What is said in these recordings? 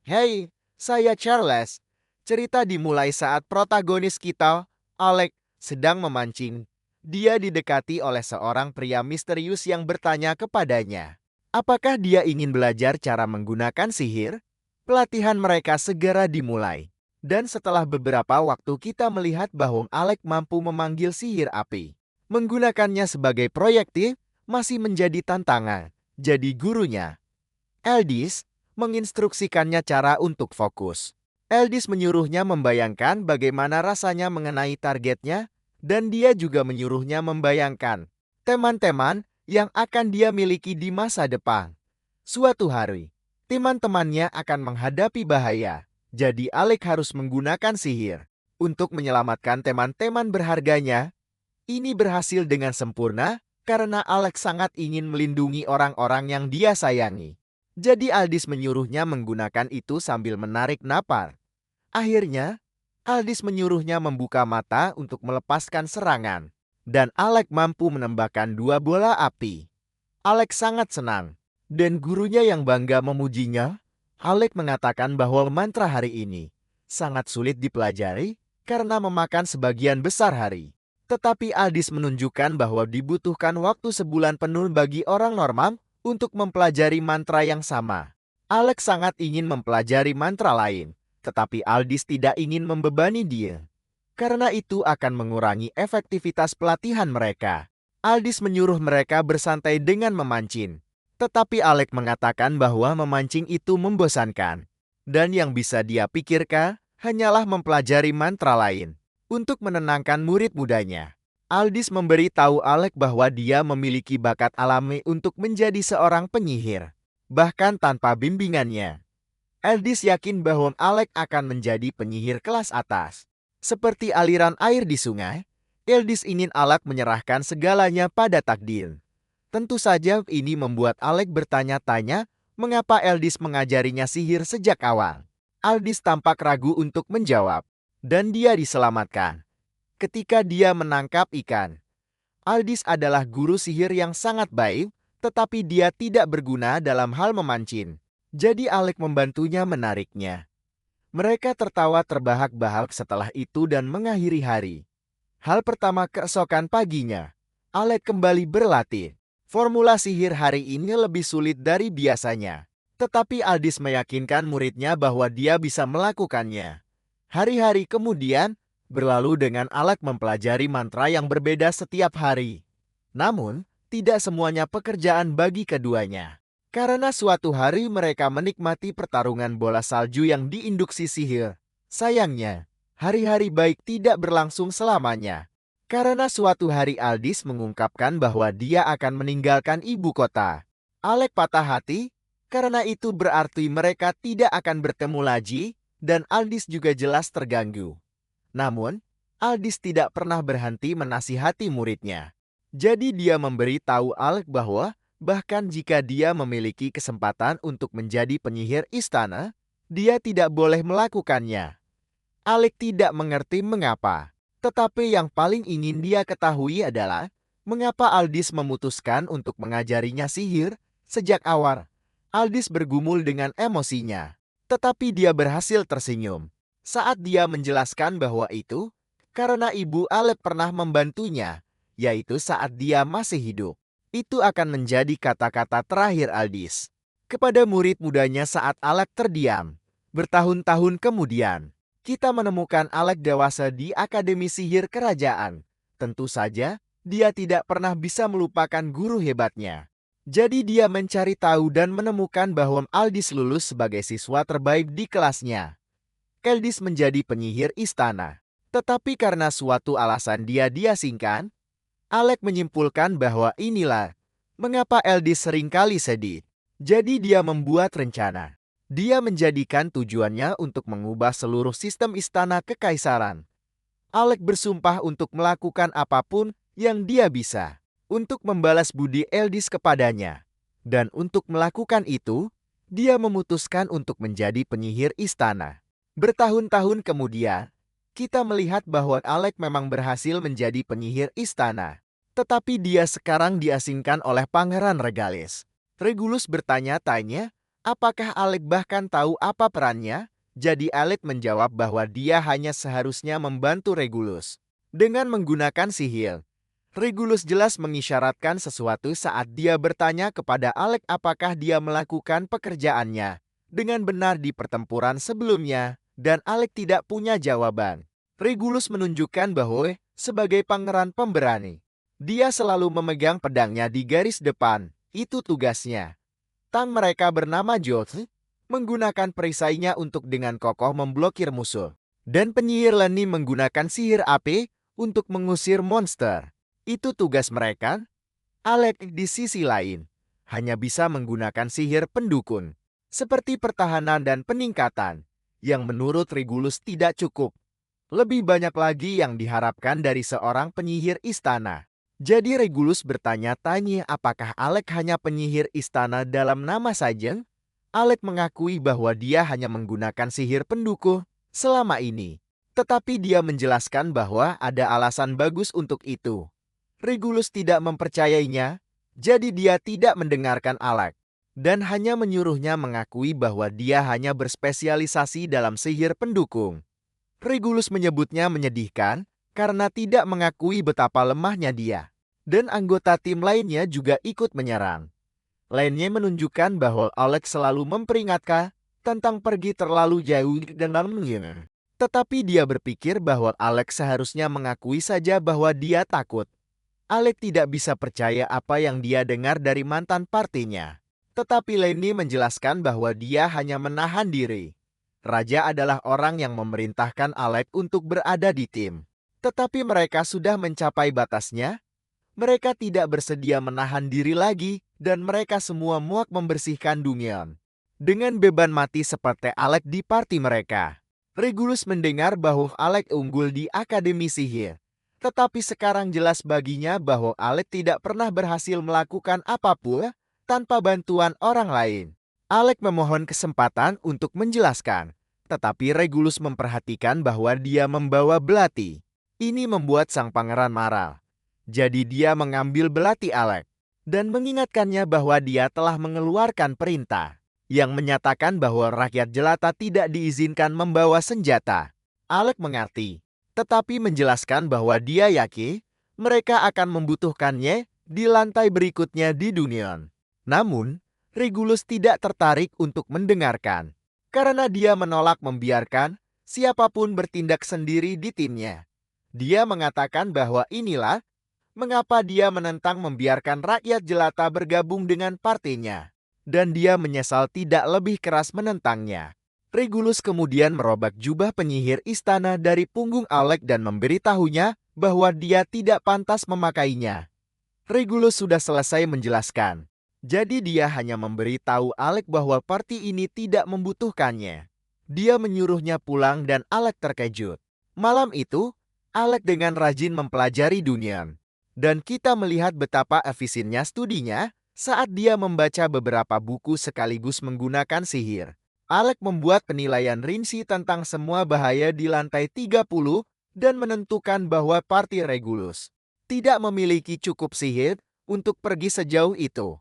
Hey, saya Charles. Cerita dimulai saat protagonis kita, Alec, sedang memancing. Dia didekati oleh seorang pria misterius yang bertanya kepadanya, apakah dia ingin belajar cara menggunakan sihir? Pelatihan mereka segera dimulai. Dan setelah beberapa waktu kita melihat bahwa Alec mampu memanggil sihir api. Menggunakannya sebagai proyektil masih menjadi tantangan. Jadi gurunya, Eldis, menginstruksikannya cara untuk fokus. Eldis menyuruhnya membayangkan bagaimana rasanya mengenai targetnya, dan dia juga menyuruhnya membayangkan teman-teman yang akan dia miliki di masa depan. Suatu hari, teman-temannya akan menghadapi bahaya, jadi Alec harus menggunakan sihir untuk menyelamatkan teman-teman berharganya. Ini berhasil dengan sempurna karena Alex sangat ingin melindungi orang-orang yang dia sayangi. Jadi Aldis menyuruhnya menggunakan itu sambil menarik napas. Akhirnya, Aldis menyuruhnya membuka mata untuk melepaskan serangan. Dan Alex mampu menembakkan 2 bola api. Alex sangat senang. Dan gurunya yang bangga memujinya. Alex mengatakan bahwa mantra hari ini sangat sulit dipelajari karena memakan sebagian besar hari. Tetapi Aldis menunjukkan bahwa dibutuhkan waktu sebulan penuh bagi orang normal untuk mempelajari mantra yang sama. Alex sangat ingin mempelajari mantra lain, tetapi Aldis tidak ingin membebani dia. Karena itu akan mengurangi efektivitas pelatihan mereka. Aldis menyuruh mereka bersantai dengan memancing. Tetapi Alex mengatakan bahwa memancing itu membosankan. Dan yang bisa dia pikirkan hanyalah mempelajari mantra lain. Untuk menenangkan murid mudanya, Aldis memberi tahu Alec bahwa dia memiliki bakat alami untuk menjadi seorang penyihir. Bahkan tanpa bimbingannya, Aldis yakin bahwa Alec akan menjadi penyihir kelas atas. Seperti aliran air di sungai, Aldis ingin Alec menyerahkan segalanya pada takdir. Tentu saja ini membuat Alec bertanya-tanya mengapa Aldis mengajarinya sihir sejak awal. Aldis tampak ragu untuk menjawab. Dan dia diselamatkan ketika dia menangkap ikan. Aldis adalah guru sihir yang sangat baik, tetapi dia tidak berguna dalam hal memancing. Jadi Alec membantunya menariknya. Mereka tertawa terbahak-bahak setelah itu dan mengakhiri hari. Hal pertama keesokan paginya, Alec kembali berlatih. Formula sihir hari ini lebih sulit dari biasanya. Tetapi Aldis meyakinkan muridnya bahwa dia bisa melakukannya. Hari-hari kemudian, berlalu dengan Alec mempelajari mantra yang berbeda setiap hari. Namun, tidak semuanya pekerjaan bagi keduanya. Karena suatu hari mereka menikmati pertarungan bola salju yang diinduksi sihir. Sayangnya, hari-hari baik tidak berlangsung selamanya. Karena suatu hari Aldis mengungkapkan bahwa dia akan meninggalkan ibu kota. Alec patah hati, karena itu berarti mereka tidak akan bertemu lagi, dan Aldis juga jelas terganggu. Namun, Aldis tidak pernah berhenti menasihati muridnya. Jadi dia memberi tahu Alec bahwa bahkan jika dia memiliki kesempatan untuk menjadi penyihir istana, dia tidak boleh melakukannya. Alec tidak mengerti mengapa. Tetapi yang paling ingin dia ketahui adalah mengapa Aldis memutuskan untuk mengajarinya sihir sejak awal. Aldis bergumul dengan emosinya. Tetapi dia berhasil tersenyum saat dia menjelaskan bahwa itu karena ibu Alec pernah membantunya, yaitu saat dia masih hidup. Itu akan menjadi kata-kata terakhir Aldis kepada murid mudanya saat Alec terdiam. Bertahun-tahun kemudian, kita menemukan Alec dewasa di Akademi Sihir Kerajaan. Tentu saja, dia tidak pernah bisa melupakan guru hebatnya. Jadi dia mencari tahu dan menemukan bahwa Aldis lulus sebagai siswa terbaik di kelasnya. Aldis menjadi penyihir istana. Tetapi karena suatu alasan dia diasingkan, Alec menyimpulkan bahwa inilah mengapa Aldis seringkali sedih. Jadi dia membuat rencana. Dia menjadikan tujuannya untuk mengubah seluruh sistem istana kekaisaran. Alec bersumpah untuk melakukan apapun yang dia bisa untuk membalas budi Aldis kepadanya. Dan untuk melakukan itu, dia memutuskan untuk menjadi penyihir istana. Bertahun-tahun kemudian, kita melihat bahwa Alec memang berhasil menjadi penyihir istana. Tetapi dia sekarang diasingkan oleh Pangeran Regales. Regulus bertanya-tanya, Apakah Alec bahkan tahu apa perannya? Jadi Alec menjawab bahwa dia hanya seharusnya membantu Regulus dengan menggunakan sihir. Regulus jelas mengisyaratkan sesuatu saat dia bertanya kepada Alec apakah dia melakukan pekerjaannya dengan benar di pertempuran sebelumnya, dan Alec tidak punya jawaban. Regulus menunjukkan bahwa sebagai pangeran pemberani, dia selalu memegang pedangnya di garis depan. Itu tugasnya. Tang mereka bernama Joth menggunakan perisainya untuk dengan kokoh memblokir musuh. Dan penyihir Lenny menggunakan sihir api untuk mengusir monster. Itu tugas mereka. Alec di sisi lain hanya bisa menggunakan sihir pendukun seperti pertahanan dan peningkatan yang menurut Regulus tidak cukup. Lebih banyak lagi yang diharapkan dari seorang penyihir istana. Jadi Regulus bertanya-tanya apakah Alec hanya penyihir istana dalam nama saja? Alec mengakui bahwa dia hanya menggunakan sihir pendukung selama ini. Tetapi dia menjelaskan bahwa ada alasan bagus untuk itu. Regulus tidak mempercayainya, jadi dia tidak mendengarkan Alec dan hanya menyuruhnya mengakui bahwa dia hanya berspesialisasi dalam sihir pendukung. Regulus menyebutnya menyedihkan karena tidak mengakui betapa lemahnya dia. Dan anggota tim lainnya juga ikut menyerang. Lainnya menunjukkan bahwa Alec selalu memperingatkan tentang pergi terlalu jauh dan lainnya. Tetapi dia berpikir bahwa Alec seharusnya mengakui saja bahwa dia takut. Alec tidak bisa percaya apa yang dia dengar dari mantan partinya. Tetapi Lenny menjelaskan bahwa dia hanya menahan diri. Raja adalah orang yang memerintahkan Alec untuk berada di tim. Tetapi mereka sudah mencapai batasnya. Mereka tidak bersedia menahan diri lagi dan mereka semua muak membersihkan dunia. Dengan beban mati seperti Alec di parti mereka. Regulus mendengar bahwa Alec unggul di Akademi Sihir. Tetapi sekarang jelas baginya bahwa Alec tidak pernah berhasil melakukan apapun tanpa bantuan orang lain. Alec memohon kesempatan untuk menjelaskan, tetapi Regulus memperhatikan bahwa dia membawa belati. Ini membuat sang pangeran marah. Jadi dia mengambil belati Alec dan mengingatkannya bahwa dia telah mengeluarkan perintah yang menyatakan bahwa rakyat jelata tidak diizinkan membawa senjata. Alec mengerti, tetapi menjelaskan bahwa dia yakin mereka akan membutuhkannya di lantai berikutnya di dunia. Namun, Regulus tidak tertarik untuk mendengarkan, karena dia menolak membiarkan siapapun bertindak sendiri di timnya. Dia mengatakan bahwa inilah mengapa dia menentang membiarkan rakyat jelata bergabung dengan partinya, dan dia menyesal tidak lebih keras menentangnya. Regulus kemudian merobak jubah penyihir istana dari punggung Alec dan memberitahunya bahwa dia tidak pantas memakainya. Regulus sudah selesai menjelaskan. Jadi dia hanya memberitahu Alec bahwa parti ini tidak membutuhkannya. Dia menyuruhnya pulang dan Alec terkejut. Malam itu, Alec dengan rajin mempelajari dunia. Dan kita melihat betapa efisiennya studinya saat dia membaca beberapa buku sekaligus menggunakan sihir. Alec membuat penilaian rinci tentang semua bahaya di lantai 30 dan menentukan bahwa parti Regulus tidak memiliki cukup sihir untuk pergi sejauh itu.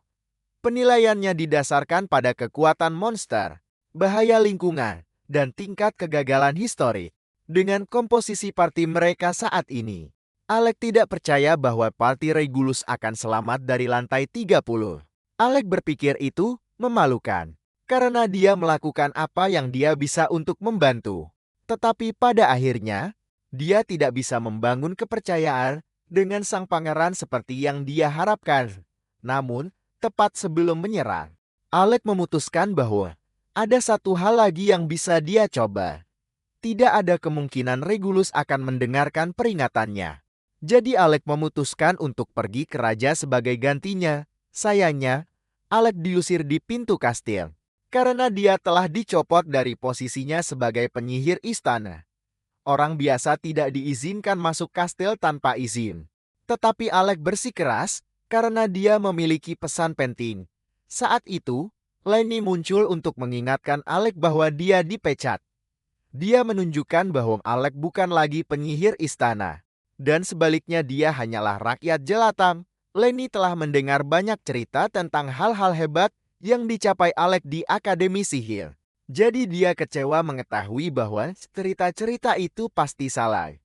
Penilaiannya didasarkan pada kekuatan monster, bahaya lingkungan, dan tingkat kegagalan historik. Dengan komposisi parti mereka saat ini, Alec tidak percaya bahwa parti Regulus akan selamat dari lantai 30. Alec berpikir itu memalukan, karena dia melakukan apa yang dia bisa untuk membantu. Tetapi pada akhirnya, dia tidak bisa membangun kepercayaan dengan sang pangeran seperti yang dia harapkan. Namun, tepat sebelum menyerang, Alec memutuskan bahwa ada satu hal lagi yang bisa dia coba. Tidak ada kemungkinan Regulus akan mendengarkan peringatannya. Jadi Alec memutuskan untuk pergi ke raja sebagai gantinya. Sayangnya, Alec diusir di pintu kastil karena dia telah dicopot dari posisinya sebagai penyihir istana. Orang biasa tidak diizinkan masuk kastil tanpa izin. Tetapi Alec bersikeras karena dia memiliki pesan penting. Saat itu, Lenny muncul untuk mengingatkan Alec bahwa dia dipecat. Dia menunjukkan bahwa Alec bukan lagi penyihir istana. Dan sebaliknya dia hanyalah rakyat jelata. Lenny telah mendengar banyak cerita tentang hal-hal hebat yang dicapai Alec di Akademi Sihir. Jadi dia kecewa mengetahui bahwa cerita-cerita itu pasti salah.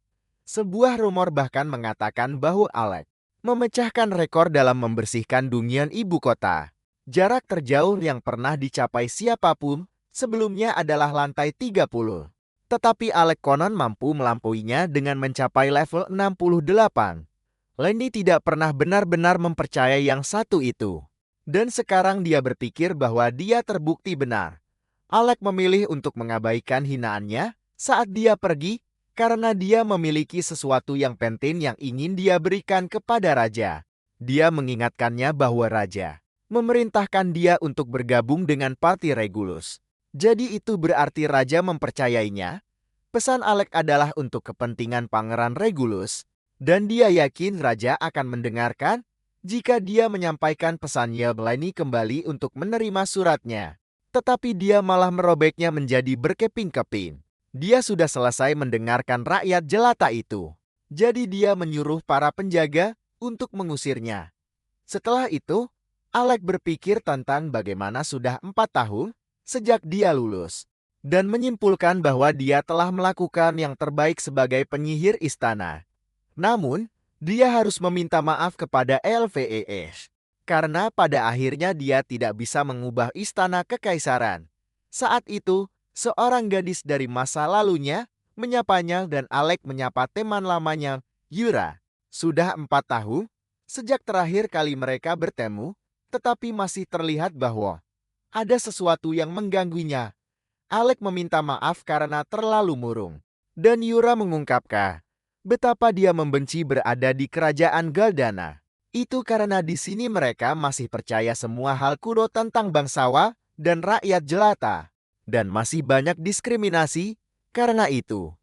Sebuah rumor bahkan mengatakan bahwa Alec memecahkan rekor dalam membersihkan Dungeon ibu kota. Jarak terjauh yang pernah dicapai siapapun sebelumnya adalah lantai 30. Tetapi Alec konon mampu melampauinya dengan mencapai level 68. Lenny tidak pernah benar-benar mempercayai yang satu itu. Dan sekarang dia berpikir bahwa dia terbukti benar. Alec memilih untuk mengabaikan hinaannya saat dia pergi karena dia memiliki sesuatu yang penting yang ingin dia berikan kepada raja. Dia mengingatkannya bahwa raja memerintahkan dia untuk bergabung dengan parti Regulus. Jadi itu berarti raja mempercayainya. Pesan Alec adalah untuk kepentingan Pangeran Regulus. Dan dia yakin raja akan mendengarkan jika dia menyampaikan pesannya. Lenny kembali untuk menerima suratnya. Tetapi dia malah merobeknya menjadi berkeping-keping. Dia sudah selesai mendengarkan rakyat jelata itu. Jadi dia menyuruh para penjaga untuk mengusirnya. Setelah itu, Alec berpikir tentang bagaimana sudah 4 tahun sejak dia lulus. Dan menyimpulkan bahwa dia telah melakukan yang terbaik sebagai penyihir istana. Namun, dia harus meminta maaf kepada LVES. Karena pada akhirnya dia tidak bisa mengubah istana kekaisaran. Saat itu, seorang gadis dari masa lalunya menyapanya dan Alec menyapa teman lamanya, Yura. Sudah 4 tahun sejak terakhir kali mereka bertemu, tetapi masih terlihat bahwa ada sesuatu yang mengganggunya. Alec meminta maaf karena terlalu murung. Dan Yura mengungkapkan betapa dia membenci berada di kerajaan Galdana. Itu karena di sini mereka masih percaya semua hal kuno tentang bangsawan dan rakyat jelata. Dan masih banyak diskriminasi karena itu.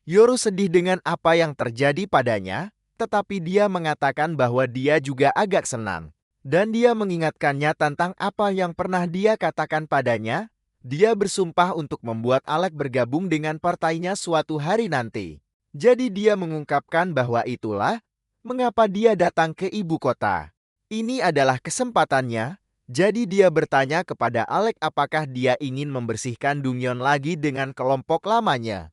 Yoru sedih dengan apa yang terjadi padanya, tetapi dia mengatakan bahwa dia juga agak senang. Dan dia mengingatkannya tentang apa yang pernah dia katakan padanya. Dia bersumpah untuk membuat Alec bergabung dengan partainya suatu hari nanti. Jadi dia mengungkapkan bahwa itulah mengapa dia datang ke ibu kota. Ini adalah kesempatannya. Jadi dia bertanya kepada Alec apakah dia ingin membersihkan Dungeon lagi dengan kelompok lamanya.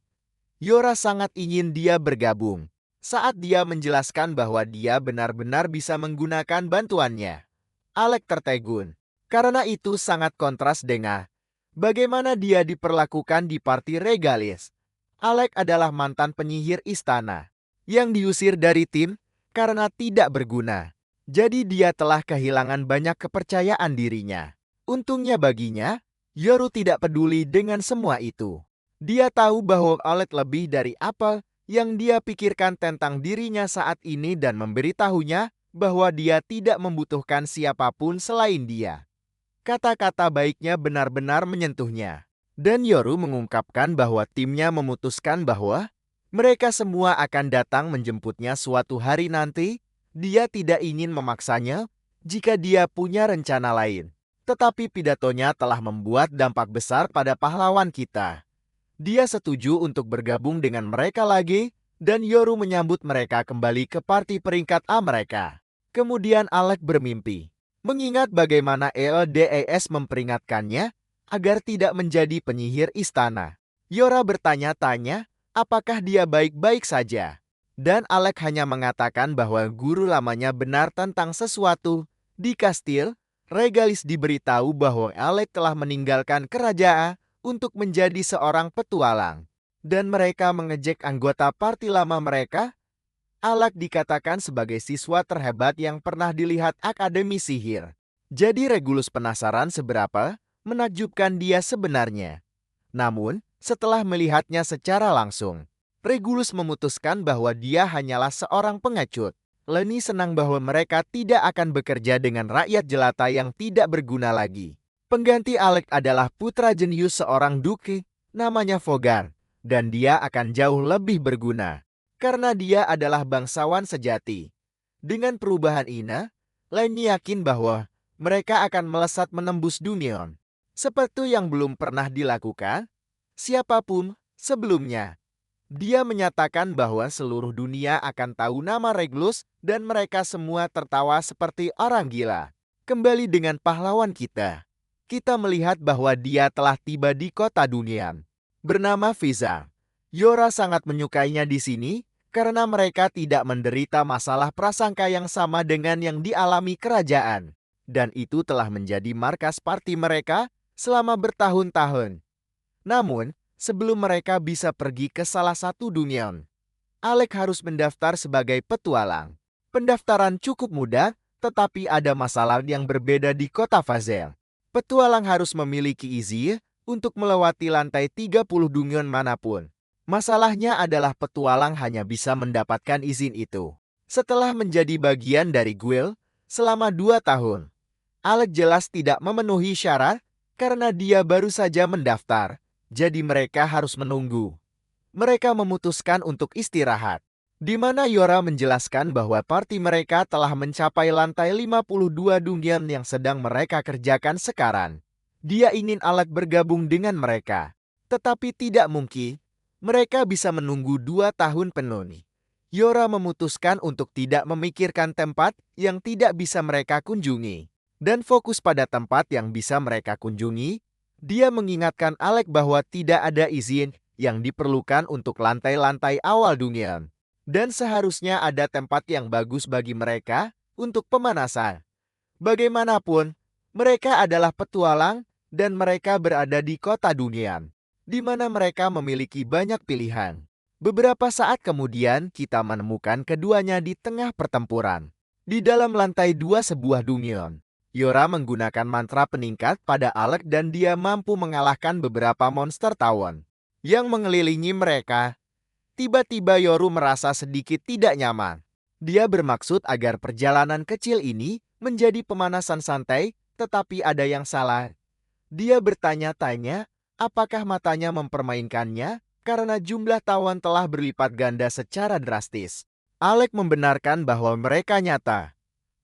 Yora sangat ingin dia bergabung. Saat dia menjelaskan bahwa dia benar-benar bisa menggunakan bantuannya, Alec tertegun. Karena itu sangat kontras dengan bagaimana dia diperlakukan di Parti Regalis. Alec adalah mantan penyihir istana yang diusir dari tim karena tidak berguna. Jadi dia telah kehilangan banyak kepercayaan dirinya. Untungnya baginya, Yoru tidak peduli dengan semua itu. Dia tahu bahwa Alec lebih dari apa yang dia pikirkan tentang dirinya saat ini dan memberitahunya bahwa dia tidak membutuhkan siapapun selain dia. Kata-kata baiknya benar-benar menyentuhnya. Dan Yoru mengungkapkan bahwa timnya memutuskan bahwa mereka semua akan datang menjemputnya suatu hari nanti. Dia tidak ingin memaksanya jika dia punya rencana lain. Tetapi pidatonya telah membuat dampak besar pada pahlawan kita. Dia setuju untuk bergabung dengan mereka lagi, dan Yoru menyambut mereka kembali ke parti peringkat A mereka. Kemudian Alec bermimpi, mengingat bagaimana LDES memperingatkannya agar tidak menjadi penyihir istana. Yora bertanya-tanya apakah dia baik-baik saja. Dan Alec hanya mengatakan bahwa guru lamanya benar tentang sesuatu. Di kastil, Regalis diberitahu bahwa Alec telah meninggalkan kerajaan untuk menjadi seorang petualang. Dan mereka mengejek anggota parti lama mereka. Alec dikatakan sebagai siswa terhebat yang pernah dilihat Akademi Sihir. Jadi Regulus penasaran seberapa menakjubkan dia sebenarnya. Namun, setelah melihatnya secara langsung, Regulus memutuskan bahwa dia hanyalah seorang pengecut. Lenny senang bahwa mereka tidak akan bekerja dengan rakyat jelata yang tidak berguna lagi. Pengganti Alec adalah putra jenius seorang duke, namanya Vogar, dan dia akan jauh lebih berguna, karena dia adalah bangsawan sejati. Dengan perubahan ini, Lenny yakin bahwa mereka akan melesat menembus Dungeon. Seperti yang belum pernah dilakukan siapapun sebelumnya. Dia menyatakan bahwa seluruh dunia akan tahu nama Regulus dan mereka semua tertawa seperti orang gila. Kembali dengan pahlawan kita. kita melihat bahwa dia telah tiba di kota Dungeon bernama Fiza. Yora sangat menyukainya di sini karena mereka tidak menderita masalah prasangka yang sama dengan yang dialami kerajaan. Dan itu telah menjadi markas parti mereka selama bertahun-tahun. Namun, sebelum mereka bisa pergi ke salah satu Dungeon, Alec harus mendaftar sebagai petualang. Pendaftaran cukup mudah, tetapi ada masalah yang berbeda di kota Fazel. Petualang harus memiliki izin untuk melewati lantai 30 Dungeon manapun. Masalahnya adalah petualang hanya bisa mendapatkan izin itu setelah menjadi bagian dari guild selama 2 tahun. Alec jelas tidak memenuhi syarat karena dia baru saja mendaftar, jadi mereka harus menunggu. Mereka memutuskan untuk istirahat, di mana Yora menjelaskan bahwa parti mereka telah mencapai lantai 52 Dungeon yang sedang mereka kerjakan sekarang. Dia ingin Alec bergabung dengan mereka, tetapi tidak mungkin. Mereka bisa menunggu 2 tahun penuh. Yora memutuskan untuk tidak memikirkan tempat yang tidak bisa mereka kunjungi dan fokus pada tempat yang bisa mereka kunjungi. Dia mengingatkan Alec bahwa tidak ada izin yang diperlukan untuk lantai-lantai awal Dungeon. Dan seharusnya ada tempat yang bagus bagi mereka untuk pemanasan. Bagaimanapun, mereka adalah petualang dan mereka berada di kota Dungeon, di mana mereka memiliki banyak pilihan. Beberapa saat kemudian, kita menemukan keduanya di tengah pertempuran. Di dalam lantai 2 sebuah Dungeon, Yora menggunakan mantra peningkat pada Alec dan dia mampu mengalahkan beberapa monster tawon yang mengelilingi mereka. Tiba-tiba Yoru merasa sedikit tidak nyaman. Dia bermaksud agar perjalanan kecil ini menjadi pemanasan santai, tetapi ada yang salah. Dia bertanya-tanya apakah matanya mempermainkannya karena jumlah tawon telah berlipat ganda secara drastis. Alec membenarkan bahwa mereka nyata.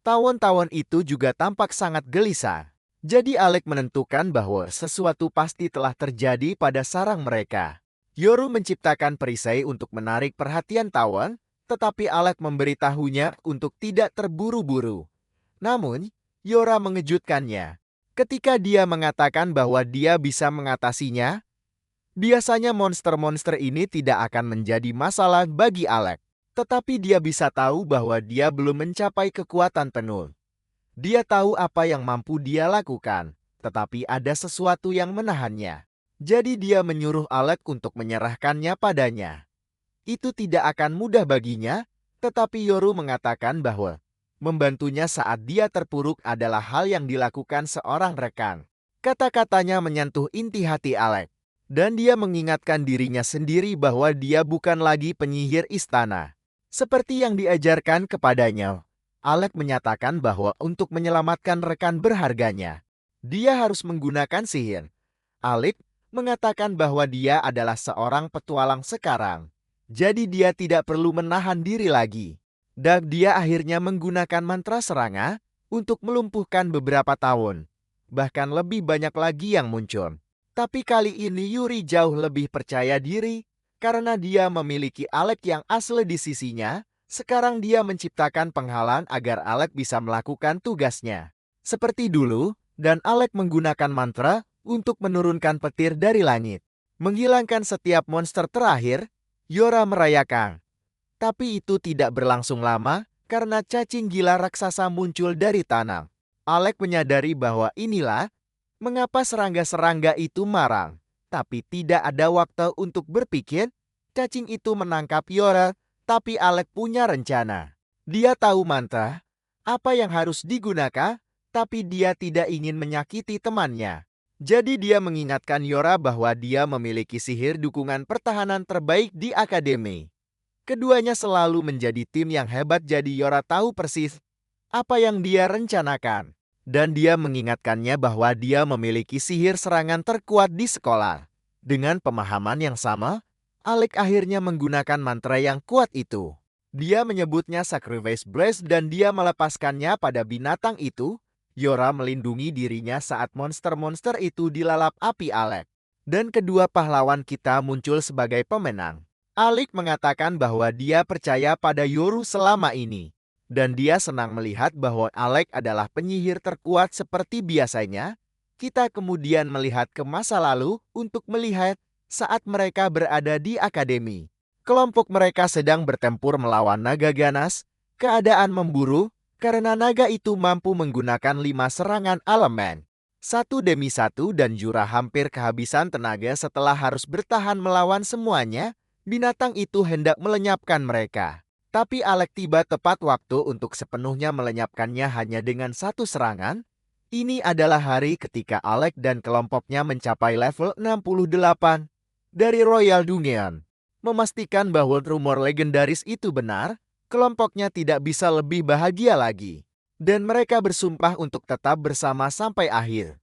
Tawon-tawon itu juga tampak sangat gelisah. Jadi Alec menentukan bahwa sesuatu pasti telah terjadi pada sarang mereka. Yoru menciptakan perisai untuk menarik perhatian tawon, tetapi Alec memberitahunya untuk tidak terburu-buru. Namun, Yora mengejutkannya. Ketika dia mengatakan bahwa dia bisa mengatasinya, biasanya monster-monster ini tidak akan menjadi masalah bagi Alec. Tetapi dia bisa tahu bahwa dia belum mencapai kekuatan penuh. Dia tahu apa yang mampu dia lakukan, tetapi ada sesuatu yang menahannya. Jadi dia menyuruh Alec untuk menyerahkannya padanya. Itu tidak akan mudah baginya, tetapi Yoru mengatakan bahwa membantunya saat dia terpuruk adalah hal yang dilakukan seorang rekan. Kata-katanya menyentuh inti hati Alec, dan dia mengingatkan dirinya sendiri bahwa dia bukan lagi penyihir istana. Seperti yang diajarkan kepadanya, Alec menyatakan bahwa untuk menyelamatkan rekan berharganya, dia harus menggunakan sihir. Alec mengatakan bahwa dia adalah seorang petualang sekarang, jadi dia tidak perlu menahan diri lagi. Dan dia akhirnya menggunakan mantra serangga untuk melumpuhkan beberapa tawon. Bahkan lebih banyak lagi yang muncul. Tapi kali ini Yuri jauh lebih percaya diri. Karena dia memiliki Alec yang asli di sisinya, sekarang dia menciptakan penghalang agar Alec bisa melakukan tugasnya. Seperti dulu, dan Alec menggunakan mantra untuk menurunkan petir dari langit. Menghilangkan setiap monster terakhir, Yora merayakan. Tapi itu tidak berlangsung lama, karena cacing gila raksasa muncul dari tanah. Alec menyadari bahwa inilah mengapa serangga-serangga itu marah. Tapi tidak ada waktu untuk berpikir. Cacing itu menangkap Yora, tapi Alec punya rencana. Dia tahu mantra, apa yang harus digunakan, tapi dia tidak ingin menyakiti temannya. Jadi dia mengingatkan Yora bahwa dia memiliki sihir dukungan pertahanan terbaik di akademi. Keduanya selalu menjadi tim yang hebat, jadi Yora tahu persis apa yang dia rencanakan. Dan dia mengingatkannya bahwa dia memiliki sihir serangan terkuat di sekolah. Dengan pemahaman yang sama, Alec akhirnya menggunakan mantra yang kuat itu. Dia menyebutnya Sacrifice Blast dan dia melepaskannya pada binatang itu. Yora melindungi dirinya saat monster-monster itu dilalap api Alec. Dan kedua pahlawan kita muncul sebagai pemenang. Alec mengatakan bahwa dia percaya pada Yoru selama ini. Dan dia senang melihat bahwa Alec adalah penyihir terkuat seperti biasanya. Kita kemudian melihat ke masa lalu untuk melihat saat mereka berada di akademi. Kelompok mereka sedang bertempur melawan naga ganas. Keadaan memburu karena naga itu mampu menggunakan 5 serangan elemen. Satu demi satu dan Jura hampir kehabisan tenaga setelah harus bertahan melawan semuanya. Binatang itu hendak melenyapkan mereka. Tapi Alek tiba tepat waktu untuk sepenuhnya melenyapkannya hanya dengan satu serangan. Ini adalah hari ketika Alek dan kelompoknya mencapai level 68 dari Royal Dungeon. Memastikan bahwa rumor legendaris itu benar, kelompoknya tidak bisa lebih bahagia lagi. Dan mereka bersumpah untuk tetap bersama sampai akhir.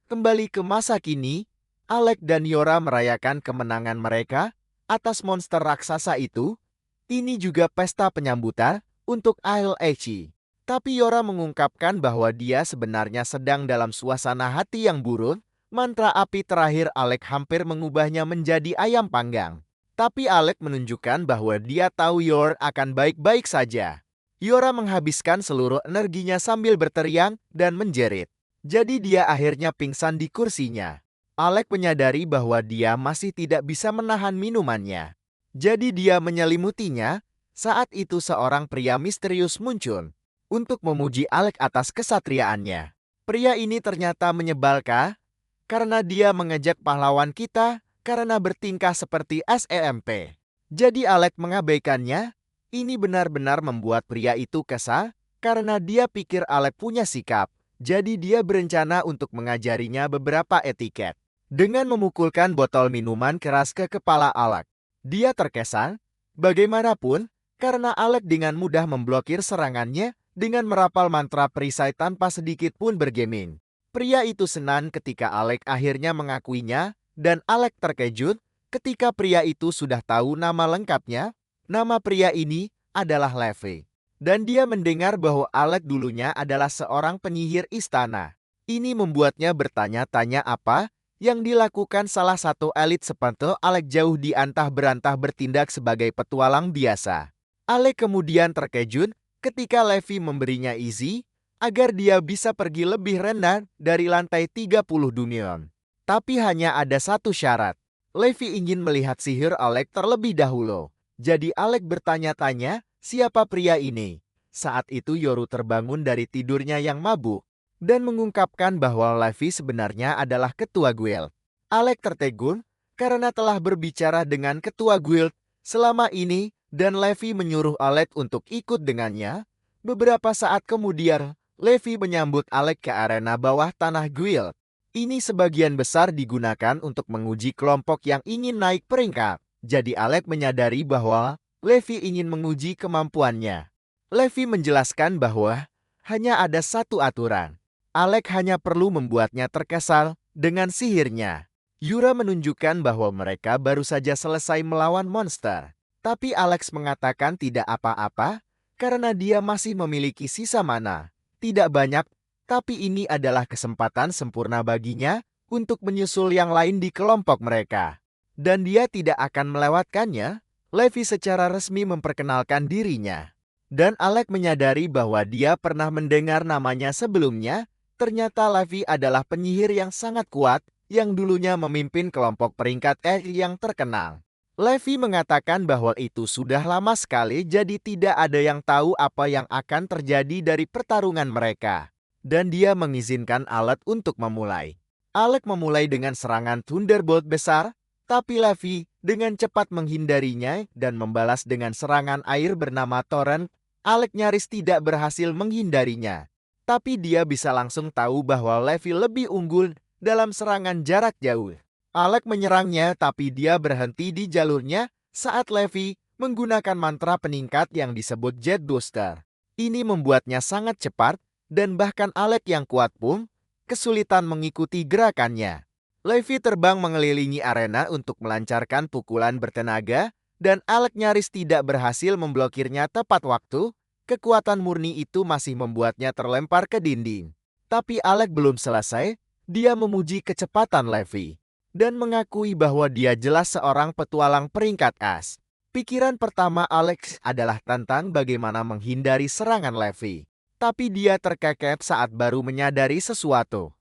Kembali ke masa kini, Alek dan Yora merayakan kemenangan mereka atas monster raksasa itu. Ini juga pesta penyambutan untuk Ailaichi. Tapi Yora mengungkapkan bahwa dia sebenarnya sedang dalam suasana hati yang buruk. Mantra api terakhir Alek hampir mengubahnya menjadi ayam panggang. Tapi Alek menunjukkan bahwa dia tahu Yor akan baik-baik saja. Yora menghabiskan seluruh energinya sambil berteriak dan menjerit. Jadi dia akhirnya pingsan di kursinya. Alek menyadari bahwa dia masih tidak bisa menahan minumannya. Jadi dia menyelimutinya. Saat itu seorang pria misterius muncul untuk memuji Alek atas kesatriaannya. Pria ini ternyata menyebalkan karena dia mengejek pahlawan kita karena bertingkah seperti SEMP. Jadi Alek mengabaikannya. Ini benar-benar membuat pria itu kesal karena dia pikir Alek punya sikap. Jadi dia berencana untuk mengajarinya beberapa etiket. Dengan memukulkan botol minuman keras ke kepala Alek. Dia terkesan, bagaimanapun, karena Alek dengan mudah memblokir serangannya dengan merapal mantra perisai tanpa sedikit pun bergeming. Pria itu senang ketika Alek akhirnya mengakuinya, dan Alek terkejut ketika pria itu sudah tahu nama lengkapnya. Nama pria ini adalah Levi. Dan dia mendengar bahwa Alek dulunya adalah seorang penyihir istana. Ini membuatnya bertanya-tanya apa yang dilakukan salah satu elit seperti Alek jauh di antah berantah bertindak sebagai petualang biasa. Alek kemudian terkejut ketika Levi memberinya izin agar dia bisa pergi lebih rendah dari lantai 30 dunia. Tapi hanya ada satu syarat. Levi ingin melihat sihir Alek terlebih dahulu. Jadi Alek bertanya-tanya, siapa pria ini? Saat itu Yoru terbangun dari tidurnya yang mabuk dan mengungkapkan bahwa Levi sebenarnya adalah ketua guild. Alek tertegun karena telah berbicara dengan ketua guild selama ini dan Levi menyuruh Alek untuk ikut dengannya. Beberapa saat kemudian, Levi menyambut Alek ke arena bawah tanah guild. Ini sebagian besar digunakan untuk menguji kelompok yang ingin naik peringkat. Jadi Alek menyadari bahwa Levi ingin menguji kemampuannya. Levi menjelaskan bahwa hanya ada satu aturan. Alek hanya perlu membuatnya terkesal dengan sihirnya. Yura menunjukkan bahwa mereka baru saja selesai melawan monster. Tapi Alex mengatakan tidak apa-apa karena dia masih memiliki sisa mana. Tidak banyak, tapi ini adalah kesempatan sempurna baginya untuk menyusul yang lain di kelompok mereka. Dan dia tidak akan melewatkannya. Levi secara resmi memperkenalkan dirinya. Dan Alek menyadari bahwa dia pernah mendengar namanya sebelumnya. Ternyata Levi adalah penyihir yang sangat kuat yang dulunya memimpin kelompok peringkat yang terkenal. Levi mengatakan bahwa itu sudah lama sekali, jadi tidak ada yang tahu apa yang akan terjadi dari pertarungan mereka. Dan dia mengizinkan Alek untuk memulai. Alek memulai dengan serangan Thunderbolt besar, tapi Levi dengan cepat menghindarinya dan membalas dengan serangan air bernama Torrent. Alek nyaris tidak berhasil menghindarinya. Tapi dia bisa langsung tahu bahwa Levi lebih unggul dalam serangan jarak jauh. Alek menyerangnya tapi dia berhenti di jalurnya saat Levi menggunakan mantra peningkat yang disebut Jet Booster. Ini membuatnya sangat cepat dan bahkan Alek yang kuat pun kesulitan mengikuti gerakannya. Levi terbang mengelilingi arena untuk melancarkan pukulan bertenaga dan Alek nyaris tidak berhasil memblokirnya tepat waktu. Kekuatan murni itu masih membuatnya terlempar ke dinding. Tapi Alek belum selesai, dia memuji kecepatan Levi dan mengakui bahwa dia jelas seorang petualang peringkat as. Pikiran pertama Alex adalah tentang bagaimana menghindari serangan Levi. Tapi dia terkekeh saat baru menyadari sesuatu.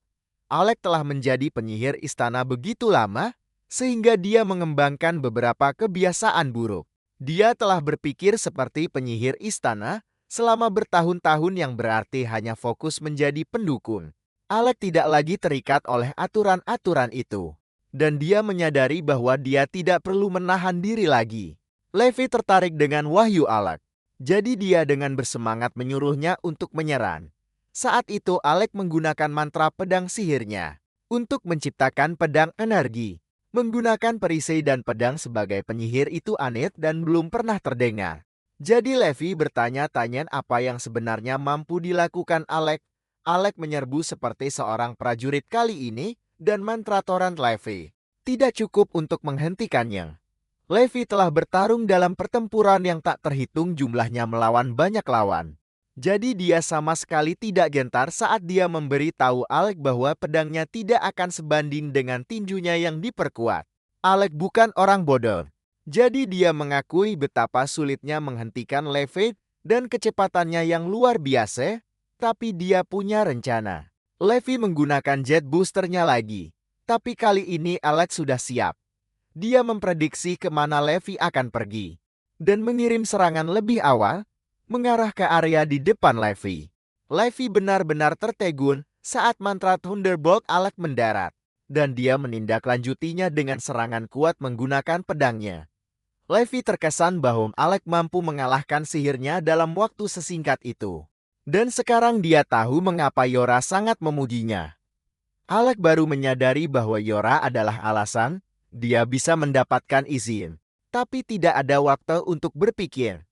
Alec telah menjadi penyihir istana begitu lama, sehingga dia mengembangkan beberapa kebiasaan buruk. Dia telah berpikir seperti penyihir istana selama bertahun-tahun yang berarti hanya fokus menjadi pendukung. Alec tidak lagi terikat oleh aturan-aturan itu. Dan dia menyadari bahwa dia tidak perlu menahan diri lagi. Levi tertarik dengan wahyu Alec. Jadi dia dengan bersemangat menyuruhnya untuk menyerang. Saat itu Alec menggunakan mantra pedang sihirnya untuk menciptakan pedang energi. Menggunakan perisai dan pedang sebagai penyihir itu aneh dan belum pernah terdengar. Jadi Levi bertanya-tanya apa yang sebenarnya mampu dilakukan Alec. Alec menyerbu seperti seorang prajurit kali ini dan mantra torrent Levi tidak cukup untuk menghentikannya. Levi telah bertarung dalam pertempuran yang tak terhitung jumlahnya melawan banyak lawan. Jadi dia sama sekali tidak gentar saat dia memberi tahu Alec bahwa pedangnya tidak akan sebanding dengan tinjunya yang diperkuat. Alec bukan orang bodoh. Jadi dia mengakui betapa sulitnya menghentikan Levi dan kecepatannya yang luar biasa, tapi dia punya rencana. Levi menggunakan jet boosternya lagi, tapi kali ini Alec sudah siap. Dia memprediksi kemana Levi akan pergi dan mengirim serangan lebih awal mengarah ke area di depan Levi. Levi benar-benar tertegun saat mantra Thunderbolt Alec mendarat, dan dia menindaklanjutinya dengan serangan kuat menggunakan pedangnya. Levi terkesan bahwa Alec mampu mengalahkan sihirnya dalam waktu sesingkat itu. Dan sekarang dia tahu mengapa Yora sangat memujinya. Alec baru menyadari bahwa Yora adalah alasan dia bisa mendapatkan izin, tapi tidak ada waktu untuk berpikir.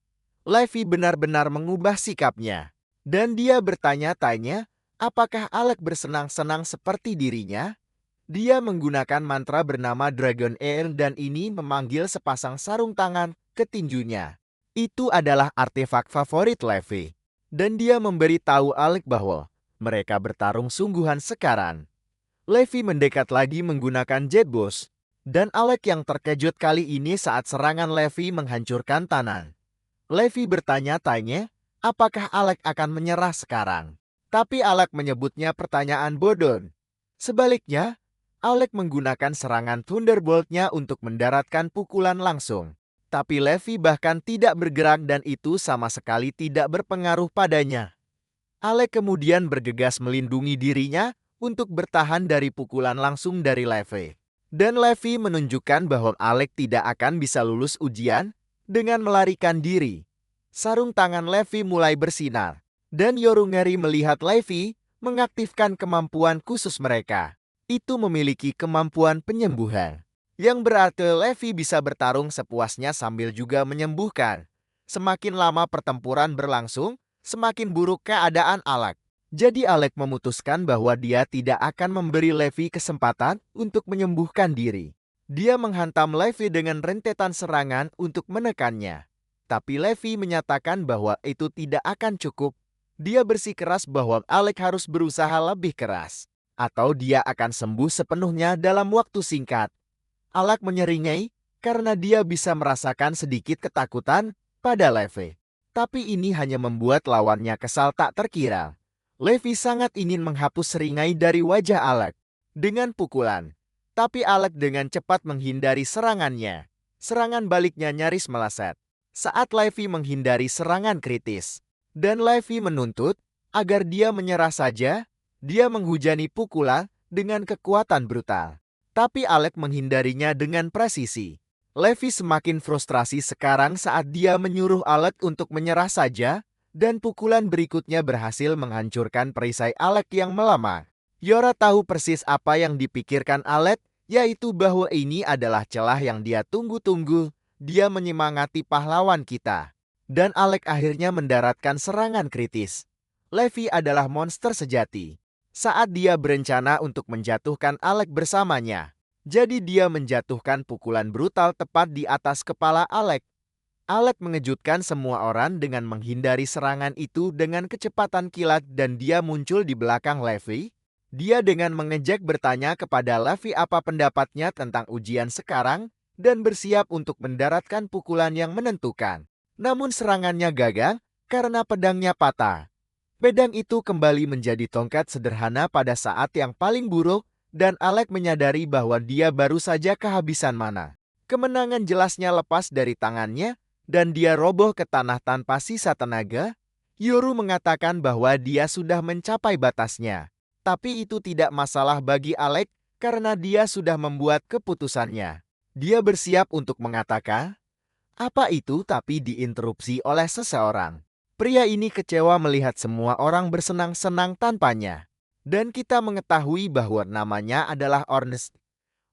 Levi benar-benar mengubah sikapnya. Dan dia bertanya-tanya, apakah Alec bersenang-senang seperti dirinya? Dia menggunakan mantra bernama Dragon Air dan ini memanggil sepasang sarung tangan ke tinjunya. Itu adalah artefak favorit Levi. Dan dia memberi tahu Alec bahwa mereka bertarung sungguhan sekarang. Levi mendekat lagi menggunakan Jet Boost. Dan Alec yang terkejut kali ini saat serangan Levi menghancurkan tanah. Levi bertanya-tanya, apakah Alec akan menyerah sekarang? Tapi Alec menyebutnya pertanyaan bodoh. Sebaliknya, Alec menggunakan serangan Thunderbolt-nya untuk mendaratkan pukulan langsung. Tapi Levi bahkan tidak bergerak dan itu sama sekali tidak berpengaruh padanya. Alec kemudian bergegas melindungi dirinya untuk bertahan dari pukulan langsung dari Levi. Dan Levi menunjukkan bahwa Alec tidak akan bisa lulus ujian dengan melarikan diri. Sarung tangan Levi mulai bersinar, dan Yorungeri melihat Levi mengaktifkan kemampuan khusus mereka. Itu memiliki kemampuan penyembuhan, yang berarti Levi bisa bertarung sepuasnya sambil juga menyembuhkan. Semakin lama pertempuran berlangsung, semakin buruk keadaan Alec. Jadi Alec memutuskan bahwa dia tidak akan memberi Levi kesempatan untuk menyembuhkan diri. Dia menghantam Levi dengan rentetan serangan untuk menekannya. Tapi Levi menyatakan bahwa itu tidak akan cukup. Dia bersikeras bahwa Alec harus berusaha lebih keras, atau dia akan sembuh sepenuhnya dalam waktu singkat. Alec menyeringai karena dia bisa merasakan sedikit ketakutan pada Levi. Tapi ini hanya membuat lawannya kesal tak terkira. Levi sangat ingin menghapus seringai dari wajah Alec dengan pukulan. Tapi Alec dengan cepat menghindari serangannya. Serangan baliknya nyaris meleset saat Levi menghindari serangan kritis. Dan Levi menuntut agar dia menyerah saja. Dia menghujani pukulan dengan kekuatan brutal. Tapi Alec menghindarinya dengan presisi. Levi semakin frustrasi sekarang saat dia menyuruh Alec untuk menyerah saja. Dan pukulan berikutnya berhasil menghancurkan perisai Alec yang melemah. Yora tahu persis apa yang dipikirkan Alec, yaitu bahwa ini adalah celah yang dia tunggu-tunggu. Dia menyemangati pahlawan kita. Dan Alec akhirnya mendaratkan serangan kritis. Levi adalah monster sejati. Saat dia berencana untuk menjatuhkan Alec bersamanya. Jadi dia menjatuhkan pukulan brutal tepat di atas kepala Alec. Alec mengejutkan semua orang dengan menghindari serangan itu dengan kecepatan kilat dan dia muncul di belakang Levi. Dia dengan mengejek bertanya kepada Levi apa pendapatnya tentang ujian sekarang dan bersiap untuk mendaratkan pukulan yang menentukan. Namun serangannya gagal karena pedangnya patah. Pedang itu kembali menjadi tongkat sederhana pada saat yang paling buruk, dan Alec menyadari bahwa dia baru saja kehabisan mana. Kemenangan jelasnya lepas dari tangannya, dan dia roboh ke tanah tanpa sisa tenaga. Yoru mengatakan bahwa dia sudah mencapai batasnya. Tapi itu tidak masalah bagi Alec, karena dia sudah membuat keputusannya. Dia bersiap untuk mengatakan, apa itu, tapi diinterupsi oleh seseorang. Pria ini kecewa melihat semua orang bersenang-senang tanpanya. Dan kita mengetahui bahwa namanya adalah Ornes.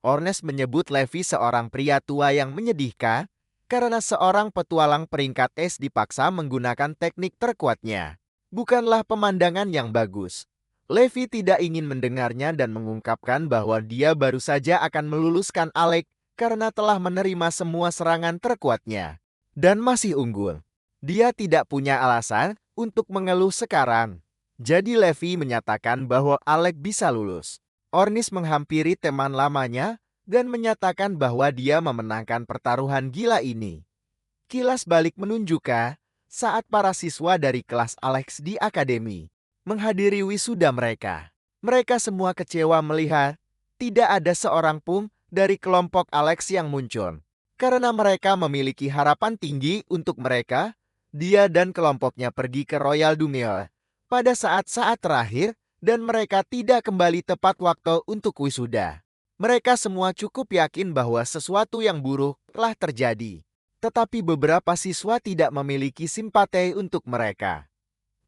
Ornes menyebut Levi seorang pria tua yang menyedihkan, karena seorang petualang peringkat es dipaksa menggunakan teknik terkuatnya. Bukanlah pemandangan yang bagus. Levi tidak ingin mendengarnya dan mengungkapkan bahwa dia baru saja akan meluluskan Alec karena telah menerima semua serangan terkuatnya. Dan masih unggul. Dia tidak punya alasan untuk mengeluh sekarang. Jadi Levi menyatakan bahwa Alec bisa lulus. Ornis menghampiri teman lamanya dan menyatakan bahwa dia memenangkan pertaruhan gila ini. Kilas balik menunjukkan saat para siswa dari kelas Alex di akademi menghadiri wisuda mereka. Mereka semua kecewa melihat tidak ada seorang pun dari kelompok Alex yang muncul. Karena mereka memiliki harapan tinggi untuk mereka, dia dan kelompoknya pergi ke Royal Dungeon pada saat-saat terakhir dan mereka tidak kembali tepat waktu untuk wisuda. Mereka semua cukup yakin bahwa sesuatu yang buruk telah terjadi. Tetapi beberapa siswa tidak memiliki simpati untuk mereka.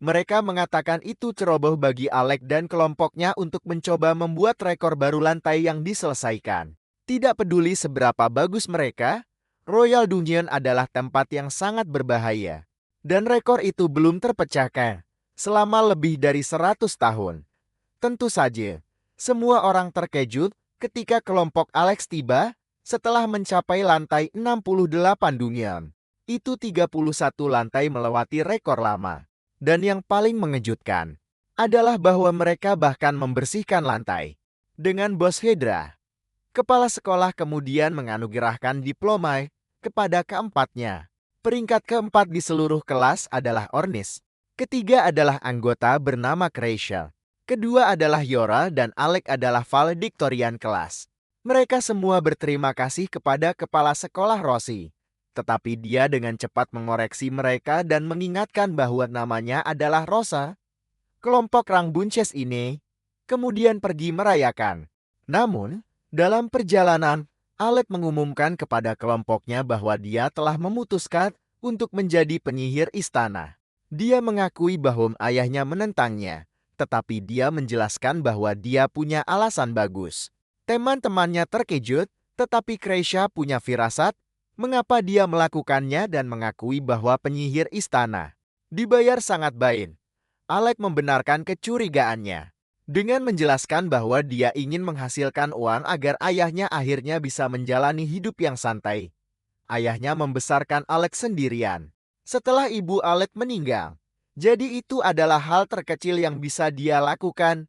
Mereka mengatakan itu ceroboh bagi Alec dan kelompoknya untuk mencoba membuat rekor baru lantai yang diselesaikan. Tidak peduli seberapa bagus mereka, Royal Dungeon adalah tempat yang sangat berbahaya. Dan rekor itu belum terpecahkan selama lebih dari 100 tahun. Tentu saja, semua orang terkejut ketika kelompok Alex tiba setelah mencapai lantai 68 Dungeon. Itu 31 lantai melewati rekor lama. Dan yang paling mengejutkan adalah bahwa mereka bahkan membersihkan lantai. Dengan Bos Hedra, kepala sekolah kemudian menganugerahkan diploma kepada keempatnya. Peringkat keempat di seluruh kelas adalah Ornis. Ketiga adalah anggota bernama Kreisha. Kedua adalah Yora dan Alec adalah valediktorian kelas. Mereka semua berterima kasih kepada kepala sekolah Rosie. Tetapi dia dengan cepat mengoreksi mereka dan mengingatkan bahwa namanya adalah Rosa. Kelompok Rang Bunches ini kemudian pergi merayakan. Namun, dalam perjalanan, Alec mengumumkan kepada kelompoknya bahwa dia telah memutuskan untuk menjadi penyihir istana. Dia mengakui bahwa ayahnya menentangnya, tetapi dia menjelaskan bahwa dia punya alasan bagus. Teman-temannya terkejut, tetapi Kreisha punya firasat mengapa dia melakukannya dan mengakui bahwa penyihir istana dibayar sangat baik. Alec membenarkan kecurigaannya dengan menjelaskan bahwa dia ingin menghasilkan uang agar ayahnya akhirnya bisa menjalani hidup yang santai. Ayahnya membesarkan Alex sendirian setelah ibu Alex meninggal. Jadi itu adalah hal terkecil yang bisa dia lakukan.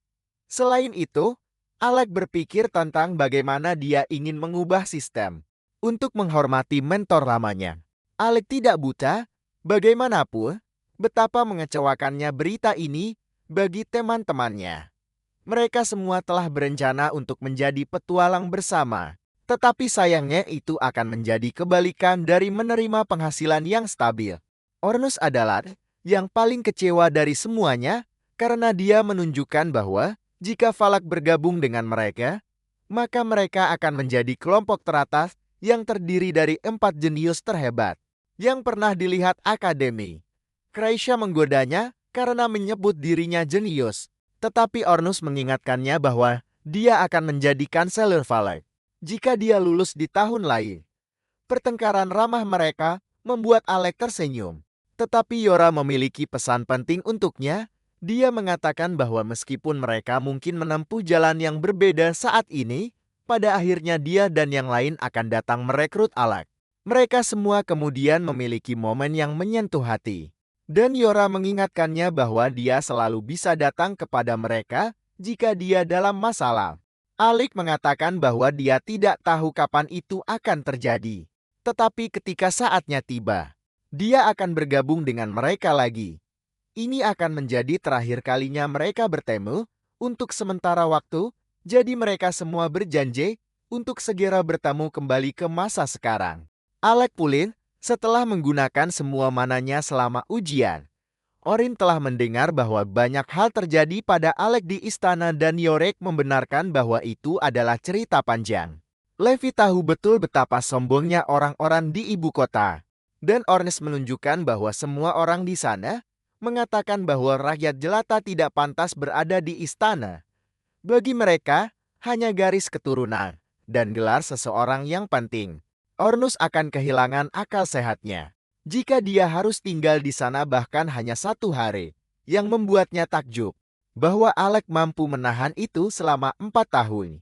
Selain itu, Alex berpikir tentang bagaimana dia ingin mengubah sistem untuk menghormati mentor lamanya. Alex tidak buta, bagaimanapun betapa mengecewakannya berita ini bagi teman-temannya. Mereka semua telah berencana untuk menjadi petualang bersama. Tetapi sayangnya itu akan menjadi kebalikan dari menerima penghasilan yang stabil. Ornus adalah yang paling kecewa dari semuanya karena dia menunjukkan bahwa jika Valak bergabung dengan mereka, maka mereka akan menjadi kelompok teratas yang terdiri dari 4 jenius terhebat yang pernah dilihat akademi. Kreisha menggodanya karena menyebut dirinya jenius. Tetapi Ornus mengingatkannya bahwa dia akan menjadi kanselir Valak jika dia lulus di tahun lain. Pertengkaran ramah mereka membuat Alec tersenyum. Tetapi Yora memiliki pesan penting untuknya. Dia mengatakan bahwa meskipun mereka mungkin menempuh jalan yang berbeda saat ini, pada akhirnya dia dan yang lain akan datang merekrut Alec. Mereka semua kemudian memiliki momen yang menyentuh hati. Dan Yora mengingatkannya bahwa dia selalu bisa datang kepada mereka jika dia dalam masalah. Alec mengatakan bahwa dia tidak tahu kapan itu akan terjadi. Tetapi ketika saatnya tiba, dia akan bergabung dengan mereka lagi. Ini akan menjadi terakhir kalinya mereka bertemu untuk sementara waktu, jadi mereka semua berjanji untuk segera bertemu kembali ke masa sekarang. Alec pulih setelah menggunakan semua mananya selama ujian. Orin telah mendengar bahwa banyak hal terjadi pada Alec di istana dan Yorick membenarkan bahwa itu adalah cerita panjang. Levi tahu betul betapa sombongnya orang-orang di ibu kota. Dan Ornis menunjukkan bahwa semua orang di sana mengatakan bahwa rakyat jelata tidak pantas berada di istana. Bagi mereka, hanya garis keturunan dan gelar seseorang yang penting. Ornus akan kehilangan akal sehatnya jika dia harus tinggal di sana bahkan hanya 1 hari, yang membuatnya takjub bahwa Alec mampu menahan itu selama 4 tahun.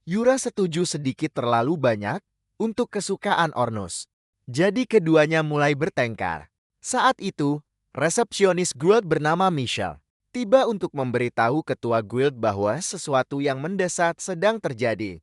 Yura setuju sedikit terlalu banyak untuk kesukaan Ornus. Jadi keduanya mulai bertengkar. Saat itu, resepsionis guild bernama Michelle tiba untuk memberitahu ketua guild bahwa sesuatu yang mendesak sedang terjadi.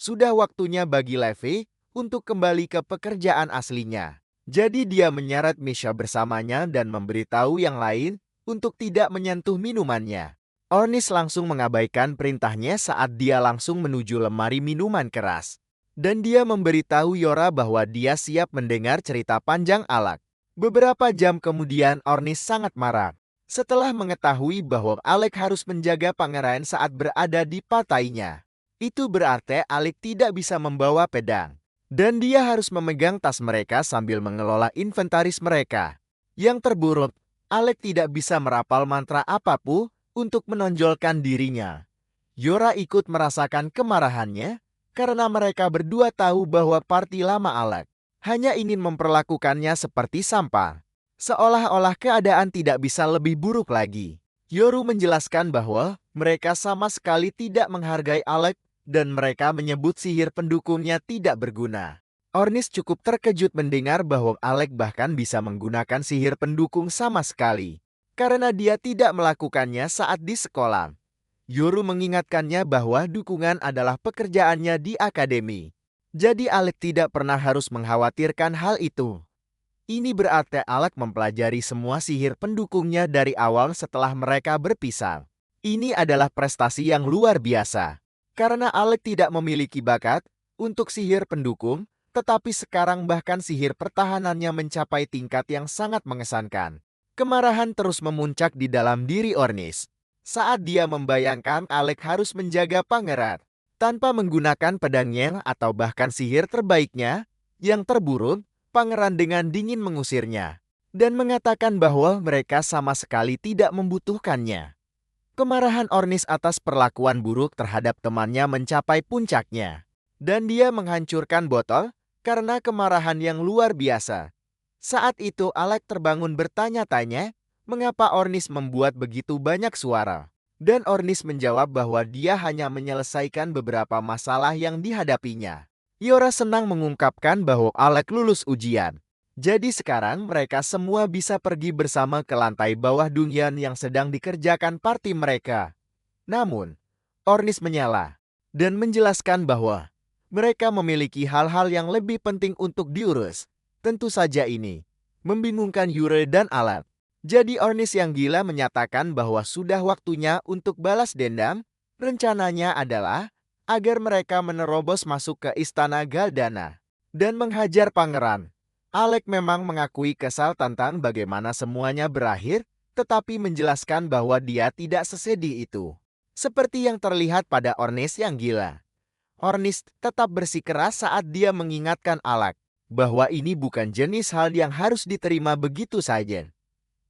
Sudah waktunya bagi Levi untuk kembali ke pekerjaan aslinya. Jadi dia menyeret Michelle bersamanya dan memberitahu yang lain untuk tidak menyentuh minumannya. Ornis langsung mengabaikan perintahnya saat dia langsung menuju lemari minuman keras. Dan dia memberitahu Yora bahwa dia siap mendengar cerita panjang Alec. Beberapa jam kemudian Ornis sangat marah setelah mengetahui bahwa Alec harus menjaga pangeran saat berada di partainya. Itu berarti Alec tidak bisa membawa pedang. Dan dia harus memegang tas mereka sambil mengelola inventaris mereka. Yang terburuk, Alec tidak bisa merapal mantra apapun untuk menonjolkan dirinya. Yora ikut merasakan kemarahannya karena mereka berdua tahu bahwa parti lama Alec hanya ingin memperlakukannya seperti sampah. Seolah-olah keadaan tidak bisa lebih buruk lagi. Yoru menjelaskan bahwa mereka sama sekali tidak menghargai Alec dan mereka menyebut sihir pendukungnya tidak berguna. Ornis cukup terkejut mendengar bahwa Alec bahkan bisa menggunakan sihir pendukung sama sekali, karena dia tidak melakukannya saat di sekolah. Yoru mengingatkannya bahwa dukungan adalah pekerjaannya di akademi. Jadi Alec tidak pernah harus mengkhawatirkan hal itu. Ini berarti Alec mempelajari semua sihir pendukungnya dari awal setelah mereka berpisah. Ini adalah prestasi yang luar biasa. Karena Alec tidak memiliki bakat untuk sihir pendukung, tetapi sekarang bahkan sihir pertahanannya mencapai tingkat yang sangat mengesankan. Kemarahan terus memuncak di dalam diri Ornis saat dia membayangkan Alec harus menjaga pangeran tanpa menggunakan pedangnya atau bahkan sihir terbaiknya. Yang terburuk, pangeran dengan dingin mengusirnya dan mengatakan bahwa mereka sama sekali tidak membutuhkannya. Kemarahan Ornis atas perlakuan buruk terhadap temannya mencapai puncaknya. Dan dia menghancurkan botol karena kemarahan yang luar biasa. Saat itu Alec terbangun bertanya-tanya mengapa Ornis membuat begitu banyak suara. Dan Ornis menjawab bahwa dia hanya menyelesaikan beberapa masalah yang dihadapinya. Yora senang mengungkapkan bahwa Alec lulus ujian. Jadi sekarang mereka semua bisa pergi bersama ke lantai bawah Dungeon yang sedang dikerjakan parti mereka. Namun, Ornis menyela dan menjelaskan bahwa mereka memiliki hal-hal yang lebih penting untuk diurus. Tentu saja ini membingungkan Yure dan Alec. Jadi Ornis yang gila menyatakan bahwa sudah waktunya untuk balas dendam. Rencananya adalah agar mereka menerobos masuk ke istana Galdana dan menghajar pangeran. Alec memang mengakui kesal tentang bagaimana semuanya berakhir, tetapi menjelaskan bahwa dia tidak sesedih itu. Seperti yang terlihat pada Ornis yang gila. Ornis tetap bersikeras saat dia mengingatkan Alec bahwa ini bukan jenis hal yang harus diterima begitu saja.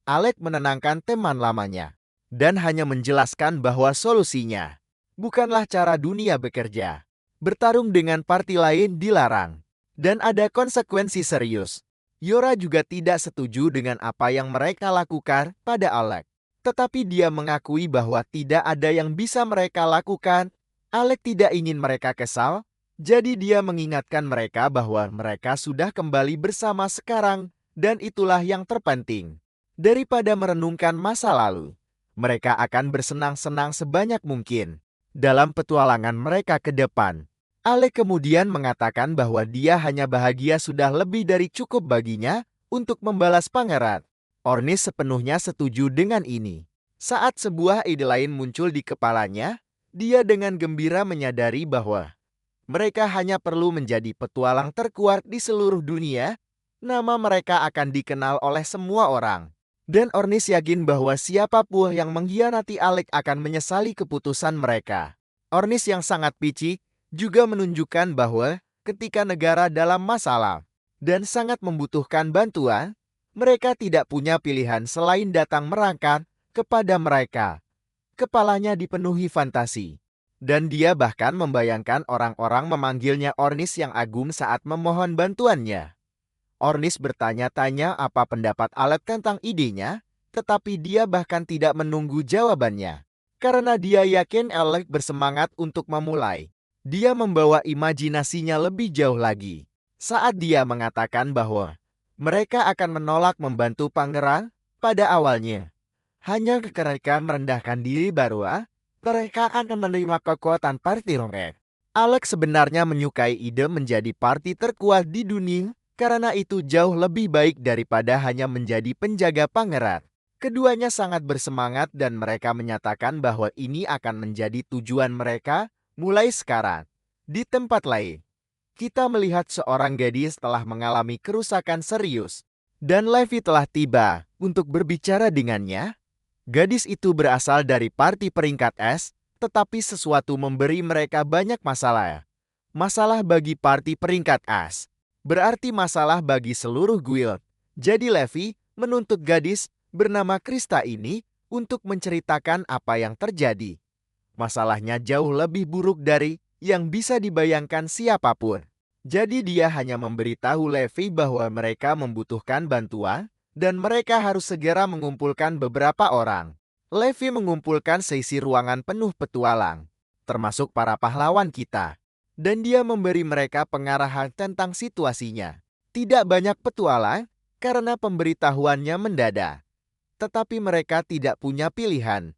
Alec menenangkan teman lamanya dan hanya menjelaskan bahwa solusinya bukanlah cara dunia bekerja. Bertarung dengan parti lain dilarang. Dan ada konsekuensi serius. Yora juga tidak setuju dengan apa yang mereka lakukan pada Alec. Tetapi dia mengakui bahwa tidak ada yang bisa mereka lakukan. Alec tidak ingin mereka kesal. Jadi dia mengingatkan mereka bahwa mereka sudah kembali bersama sekarang. Dan itulah yang terpenting. Daripada merenungkan masa lalu, mereka akan bersenang-senang sebanyak mungkin dalam petualangan mereka ke depan. Alec kemudian mengatakan bahwa dia hanya bahagia sudah lebih dari cukup baginya untuk membalas pangeran. Ornis sepenuhnya setuju dengan ini. Saat sebuah ide lain muncul di kepalanya, dia dengan gembira menyadari bahwa mereka hanya perlu menjadi petualang terkuat di seluruh dunia. Nama mereka akan dikenal oleh semua orang. Dan Ornis yakin bahwa siapapun yang mengkhianati Alec akan menyesali keputusan mereka. Ornis yang sangat picik juga menunjukkan bahwa ketika negara dalam masalah dan sangat membutuhkan bantuan, mereka tidak punya pilihan selain datang merangkak kepada mereka. Kepalanya dipenuhi fantasi. Dan dia bahkan membayangkan orang-orang memanggilnya Ornis yang agung saat memohon bantuannya. Ornis bertanya-tanya apa pendapat Alec tentang idenya, tetapi dia bahkan tidak menunggu jawabannya. Karena dia yakin Alec bersemangat untuk memulai. Dia membawa imajinasinya lebih jauh lagi. Saat dia mengatakan bahwa mereka akan menolak membantu pangeran pada awalnya. Hanya ketika merendahkan diri baru, mereka akan menerima kekuatan parti Roret. Alex sebenarnya menyukai ide menjadi parti terkuat di dunia karena itu jauh lebih baik daripada hanya menjadi penjaga pangeran. Keduanya sangat bersemangat dan mereka menyatakan bahwa ini akan menjadi tujuan mereka mulai sekarang. Di tempat lain, kita melihat seorang gadis telah mengalami kerusakan serius dan Levi telah tiba untuk berbicara dengannya. Gadis itu berasal dari parti peringkat S, tetapi sesuatu memberi mereka banyak masalah. Masalah bagi parti peringkat S berarti masalah bagi seluruh guild. Jadi Levi menuntut gadis bernama Krista ini untuk menceritakan apa yang terjadi. Masalahnya jauh lebih buruk dari yang bisa dibayangkan siapapun. Jadi dia hanya memberitahu Levi bahwa mereka membutuhkan bantuan dan mereka harus segera mengumpulkan beberapa orang. Levi mengumpulkan seisi ruangan penuh petualang, termasuk para pahlawan kita. Dan dia memberi mereka pengarahan tentang situasinya. Tidak banyak petualang karena pemberitahuannya mendadak. Tetapi mereka tidak punya pilihan.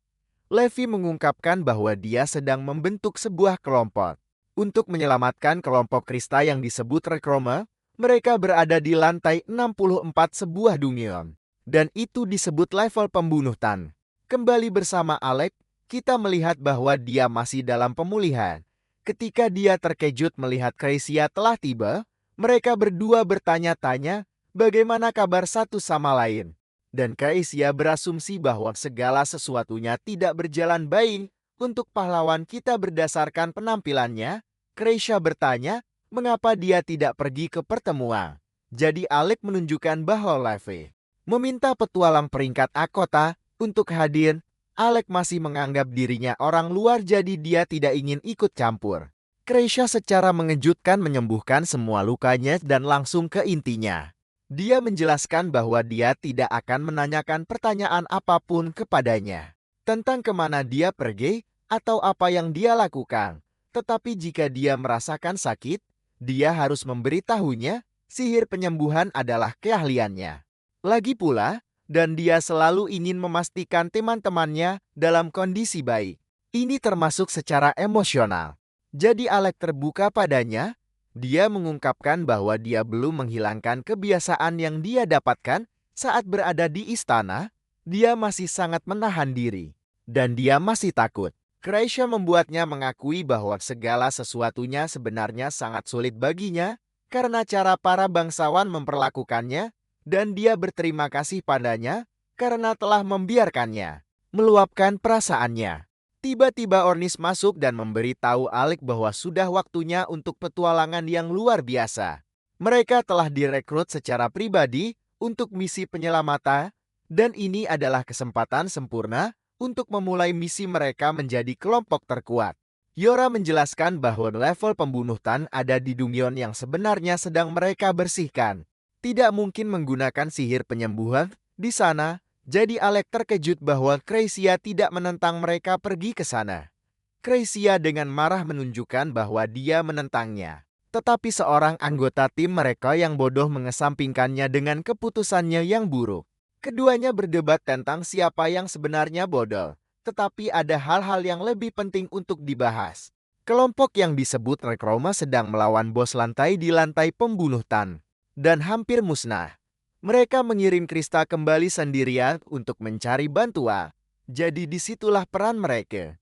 Levi mengungkapkan bahwa dia sedang membentuk sebuah kelompok. Untuk menyelamatkan kelompok Krista yang disebut Rekroma, mereka berada di lantai 64 sebuah dungeon. Dan itu disebut level pembunuh Tan. Kembali bersama Alec, kita melihat bahwa dia masih dalam pemulihan. Ketika dia terkejut melihat Chrysia telah tiba, mereka berdua bertanya-tanya bagaimana kabar satu sama lain. Dan Chrysia berasumsi bahwa segala sesuatunya tidak berjalan baik untuk pahlawan kita berdasarkan penampilannya. Chrysia bertanya, mengapa dia tidak pergi ke pertemuan. Jadi Alec menunjukkan bahwa Levi meminta petualang peringkat A kota untuk hadir. Alec masih menganggap dirinya orang luar jadi dia tidak ingin ikut campur. Chrysia secara mengejutkan menyembuhkan semua lukanya dan langsung ke intinya. Dia menjelaskan bahwa dia tidak akan menanyakan pertanyaan apapun kepadanya tentang kemana dia pergi atau apa yang dia lakukan. Tetapi jika dia merasakan sakit, dia harus memberitahunya sihir penyembuhan adalah keahliannya. Lagi pula, dan dia selalu ingin memastikan teman-temannya dalam kondisi baik. Ini termasuk secara emosional. Jadi Alec terbuka padanya. Dia mengungkapkan bahwa dia belum menghilangkan kebiasaan yang dia dapatkan saat berada di istana. Dia masih sangat menahan diri. Dan dia masih takut. Chrysia membuatnya mengakui bahwa segala sesuatunya sebenarnya sangat sulit baginya karena cara para bangsawan memperlakukannya, dan dia berterima kasih padanya karena telah membiarkannya meluapkan perasaannya. Tiba-tiba Ornis masuk dan memberitahu Alec bahwa sudah waktunya untuk petualangan yang luar biasa. Mereka telah direkrut secara pribadi untuk misi penyelamatan, dan ini adalah kesempatan sempurna untuk memulai misi mereka menjadi kelompok terkuat. Yora menjelaskan bahwa level pembunuh Tan ada di dungeon yang sebenarnya sedang mereka bersihkan. Tidak mungkin menggunakan sihir penyembuhan di sana, jadi Alec terkejut bahwa Chrysia tidak menentang mereka pergi ke sana. Chrysia dengan marah menunjukkan bahwa dia menentangnya. Tetapi seorang anggota tim mereka yang bodoh mengesampingkannya dengan keputusannya yang buruk. Keduanya berdebat tentang siapa yang sebenarnya bodoh, tetapi ada hal-hal yang lebih penting untuk dibahas. Kelompok yang disebut Rekroma sedang melawan bos lantai di lantai pembunuh Tan dan hampir musnah. Mereka mengirim Krista kembali sendirian untuk mencari bantuan. Jadi disitulah peran mereka.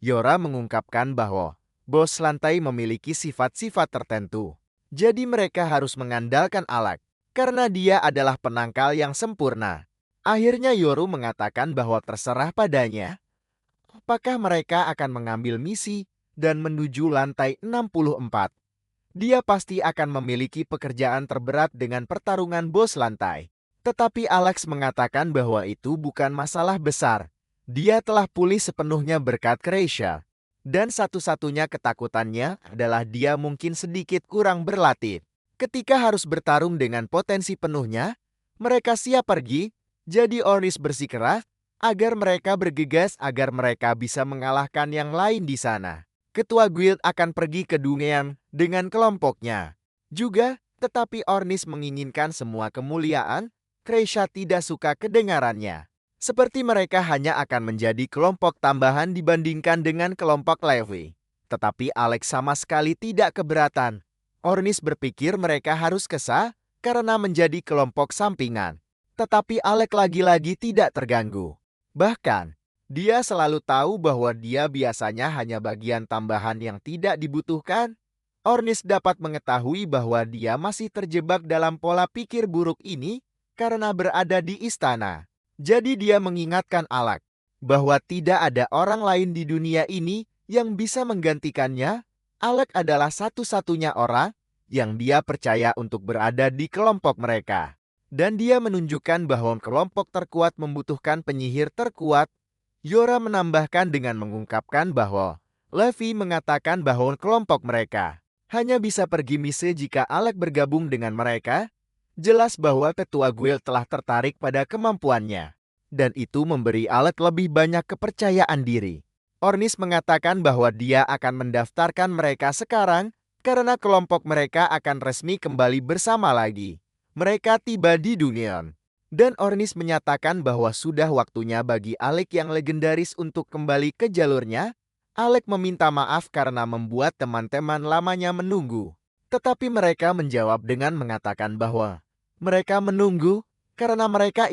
Yora mengungkapkan bahwa bos lantai memiliki sifat-sifat tertentu. Jadi mereka harus mengandalkan Alek, karena dia adalah penangkal yang sempurna. Akhirnya Yoru mengatakan bahwa terserah padanya apakah mereka akan mengambil misi dan menuju lantai 64. Dia pasti akan memiliki pekerjaan terberat dengan pertarungan bos lantai. Tetapi Alex mengatakan bahwa itu bukan masalah besar. Dia telah pulih sepenuhnya berkat Kreisha. Dan satu-satunya ketakutannya adalah dia mungkin sedikit kurang berlatih. Ketika harus bertarung dengan potensi penuhnya, mereka siap pergi, jadi Ornis bersikeras agar mereka bergegas agar mereka bisa mengalahkan yang lain di sana. Ketua guild akan pergi ke Dungeon dengan kelompoknya. Juga, tetapi Ornis menginginkan semua kemuliaan, Kreisha tidak suka kedengarannya. Seperti mereka hanya akan menjadi kelompok tambahan dibandingkan dengan kelompok Levi. Tetapi Alex sama sekali tidak keberatan. Ornis berpikir mereka harus kesah karena menjadi kelompok sampingan. Tetapi Alex lagi-lagi tidak terganggu. Bahkan, dia selalu tahu bahwa dia biasanya hanya bagian tambahan yang tidak dibutuhkan. Ornis dapat mengetahui bahwa dia masih terjebak dalam pola pikir buruk ini karena berada di istana. Jadi dia mengingatkan Alek bahwa tidak ada orang lain di dunia ini yang bisa menggantikannya. Alek adalah satu-satunya orang yang dia percaya untuk berada di kelompok mereka. Dan dia menunjukkan bahwa kelompok terkuat membutuhkan penyihir terkuat. Yora menambahkan dengan mengungkapkan bahwa Levi mengatakan bahwa kelompok mereka hanya bisa pergi misi jika Alek bergabung dengan mereka. Jelas bahwa ketua guild telah tertarik pada kemampuannya. Dan itu memberi Alek lebih banyak kepercayaan diri. Ornis mengatakan bahwa dia akan mendaftarkan mereka sekarang karena kelompok mereka akan resmi kembali bersama lagi. Mereka tiba di Dungeon. Dan Ornis menyatakan bahwa sudah waktunya bagi Alek yang legendaris untuk kembali ke jalurnya. Alek meminta maaf karena membuat teman-teman lamanya menunggu. Tetapi mereka menjawab dengan mengatakan bahwa mereka menunggu karena mereka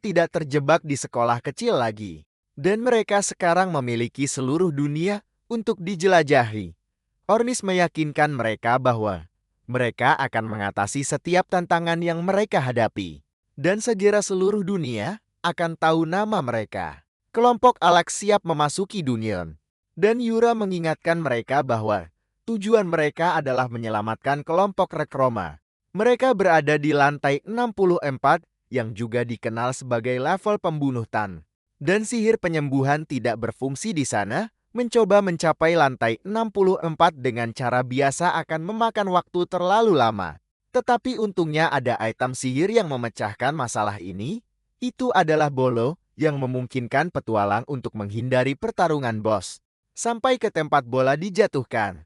tidak terjebak di sekolah kecil lagi. Dan mereka sekarang memiliki seluruh dunia untuk dijelajahi. Ornis meyakinkan mereka bahwa mereka akan mengatasi setiap tantangan yang mereka hadapi. Dan segera seluruh dunia akan tahu nama mereka. Kelompok Alex siap memasuki Dungeon. Dan Yura mengingatkan mereka bahwa tujuan mereka adalah menyelamatkan kelompok Rekroma. Mereka berada di lantai 64 yang juga dikenal sebagai level pembunuh Tan. Dan sihir penyembuhan tidak berfungsi di sana. Mencoba mencapai lantai 64 dengan cara biasa akan memakan waktu terlalu lama. Tetapi untungnya ada item sihir yang memecahkan masalah ini. Itu adalah bolo yang memungkinkan petualang untuk menghindari pertarungan bos. Sampai ke tempat bola dijatuhkan.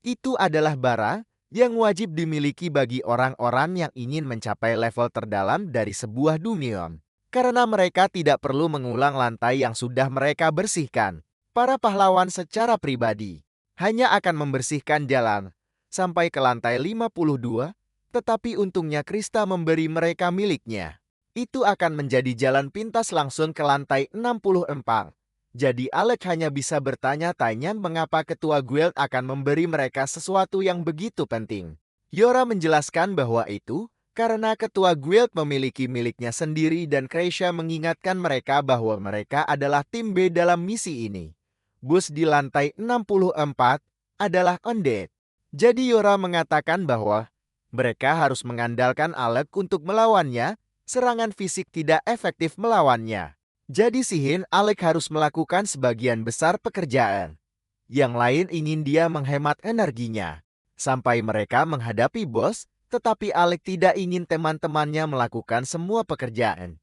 Itu adalah barang yang wajib dimiliki bagi orang-orang yang ingin mencapai level terdalam dari sebuah Dungeon. Karena mereka tidak perlu mengulang lantai yang sudah mereka bersihkan. Para pahlawan secara pribadi hanya akan membersihkan jalan sampai ke lantai 52, tetapi untungnya Krista memberi mereka miliknya. Itu akan menjadi jalan pintas langsung ke lantai 64. Jadi Alek hanya bisa bertanya-tanya mengapa ketua guild akan memberi mereka sesuatu yang begitu penting. Yora menjelaskan bahwa itu karena ketua guild memiliki miliknya sendiri dan Kreisha mengingatkan mereka bahwa mereka adalah tim B dalam misi ini. Bus di lantai 64 adalah undead. Jadi Yora mengatakan bahwa mereka harus mengandalkan Alek untuk melawannya, serangan fisik tidak efektif melawannya. Jadi sihir Alek harus melakukan sebagian besar pekerjaan. Yang lain ingin dia menghemat energinya. Sampai mereka menghadapi bos, tetapi Alek tidak ingin teman-temannya melakukan semua pekerjaan.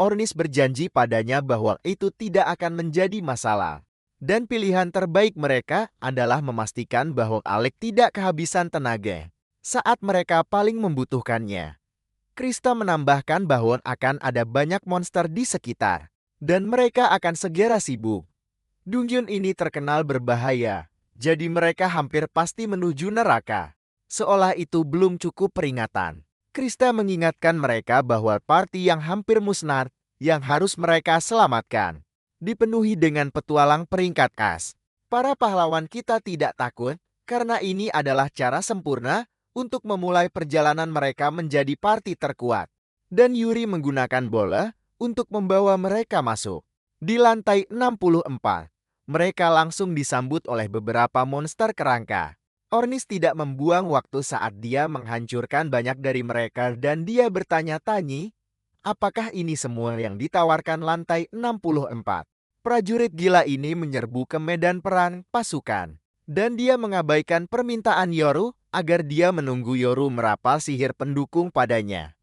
Ornis berjanji padanya bahwa itu tidak akan menjadi masalah. Dan pilihan terbaik mereka adalah memastikan bahwa Alek tidak kehabisan tenaga saat mereka paling membutuhkannya. Krista menambahkan bahwa akan ada banyak monster di sekitar. Dan mereka akan segera sibuk. Dungeon ini terkenal berbahaya, jadi mereka hampir pasti menuju neraka. Seolah itu belum cukup peringatan. Krista mengingatkan mereka bahwa party yang hampir musnah yang harus mereka selamatkan dipenuhi dengan petualang peringkat khas. Para pahlawan kita tidak takut karena ini adalah cara sempurna untuk memulai perjalanan mereka menjadi party terkuat. Dan Yuri menggunakan bola untuk membawa mereka masuk. Di lantai 64, mereka langsung disambut oleh beberapa monster kerangka. Ornis tidak membuang waktu saat dia menghancurkan banyak dari mereka dan dia bertanya-tanya, apakah ini semua yang ditawarkan lantai 64? Prajurit gila ini menyerbu ke medan perang pasukan. Dan dia mengabaikan permintaan Yoru agar dia menunggu Yoru merapal sihir pendukung padanya.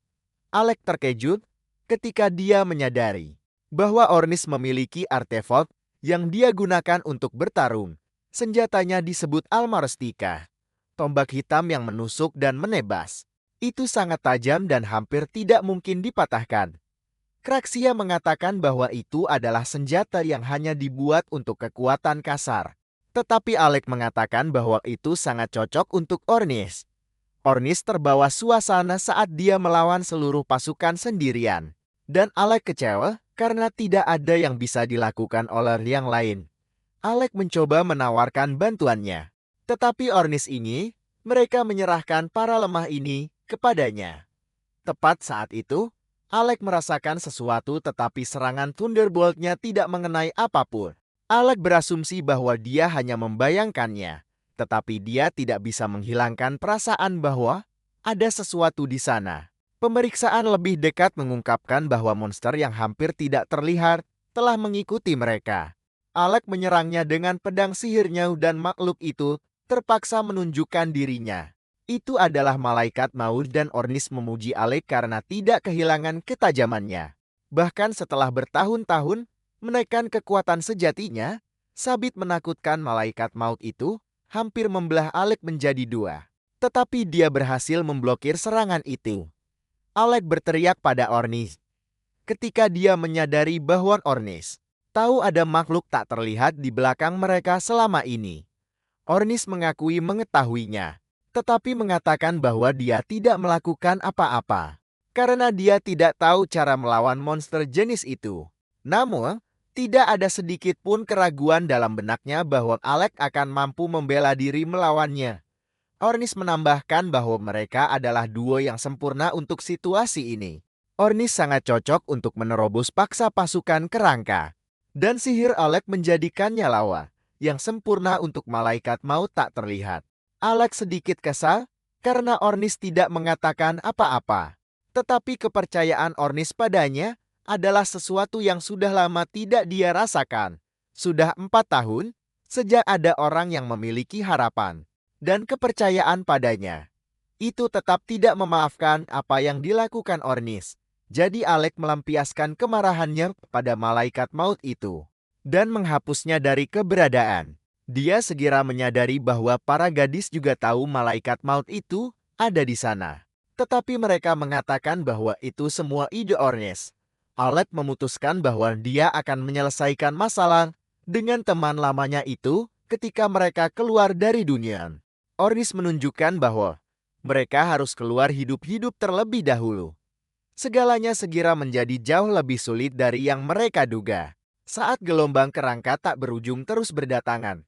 Alec terkejut ketika dia menyadari bahwa Ornis memiliki artefak yang dia gunakan untuk bertarung. Senjatanya disebut Almarostika, tombak hitam yang menusuk dan menebas. Itu sangat tajam dan hampir tidak mungkin dipatahkan. Kraxia mengatakan bahwa itu adalah senjata yang hanya dibuat untuk kekuatan kasar. Tetapi Alec mengatakan bahwa itu sangat cocok untuk Ornis. Ornis terbawa suasana saat dia melawan seluruh pasukan sendirian. Dan Alec kecewa karena tidak ada yang bisa dilakukan oleh yang lain. Alec mencoba menawarkan bantuannya. Tetapi Ornis ini, mereka menyerahkan para lemah ini kepadanya. Tepat saat itu, Alec merasakan sesuatu tetapi serangan Thunderbolt-nya tidak mengenai apapun. Alec berasumsi bahwa dia hanya membayangkannya. Tetapi dia tidak bisa menghilangkan perasaan bahwa ada sesuatu di sana. Pemeriksaan lebih dekat mengungkapkan bahwa monster yang hampir tidak terlihat telah mengikuti mereka. Alec menyerangnya dengan pedang sihirnya dan makhluk itu terpaksa menunjukkan dirinya. Itu adalah malaikat maut dan Ornis memuji Alec karena tidak kehilangan ketajamannya. Bahkan setelah bertahun-tahun menekan kekuatan sejatinya, sabit menakutkan malaikat maut itu hampir membelah Alec menjadi dua. Tetapi dia berhasil memblokir serangan itu. Alec berteriak pada Ornis ketika dia menyadari bahwa Ornis tahu ada makhluk tak terlihat di belakang mereka selama ini. Ornis mengakui mengetahuinya, tetapi mengatakan bahwa dia tidak melakukan apa-apa karena dia tidak tahu cara melawan monster jenis itu. Namun, tidak ada sedikit pun keraguan dalam benaknya bahwa Alec akan mampu membela diri melawannya. Ornis menambahkan bahwa mereka adalah duo yang sempurna untuk situasi ini. Ornis sangat cocok untuk menerobos paksa pasukan kerangka. Dan sihir Alec menjadikannya lawa yang sempurna untuk malaikat maut tak terlihat. Alec sedikit kesal karena Ornis tidak mengatakan apa-apa. Tetapi kepercayaan Ornis padanya adalah sesuatu yang sudah lama tidak dia rasakan. Sudah 4 tahun sejak ada orang yang memiliki harapan dan kepercayaan padanya. Itu tetap tidak memaafkan apa yang dilakukan Ornis. Jadi Alec melampiaskan kemarahannya pada malaikat maut itu dan menghapusnya dari keberadaan. Dia segera menyadari bahwa para gadis juga tahu malaikat maut itu ada di sana. Tetapi mereka mengatakan bahwa itu semua ide Ornis. Alec memutuskan bahwa dia akan menyelesaikan masalah dengan teman lamanya itu ketika mereka keluar dari dunia. Ornis menunjukkan bahwa mereka harus keluar hidup-hidup terlebih dahulu. Segalanya segera menjadi jauh lebih sulit dari yang mereka duga. Saat gelombang kerangka tak berujung terus berdatangan,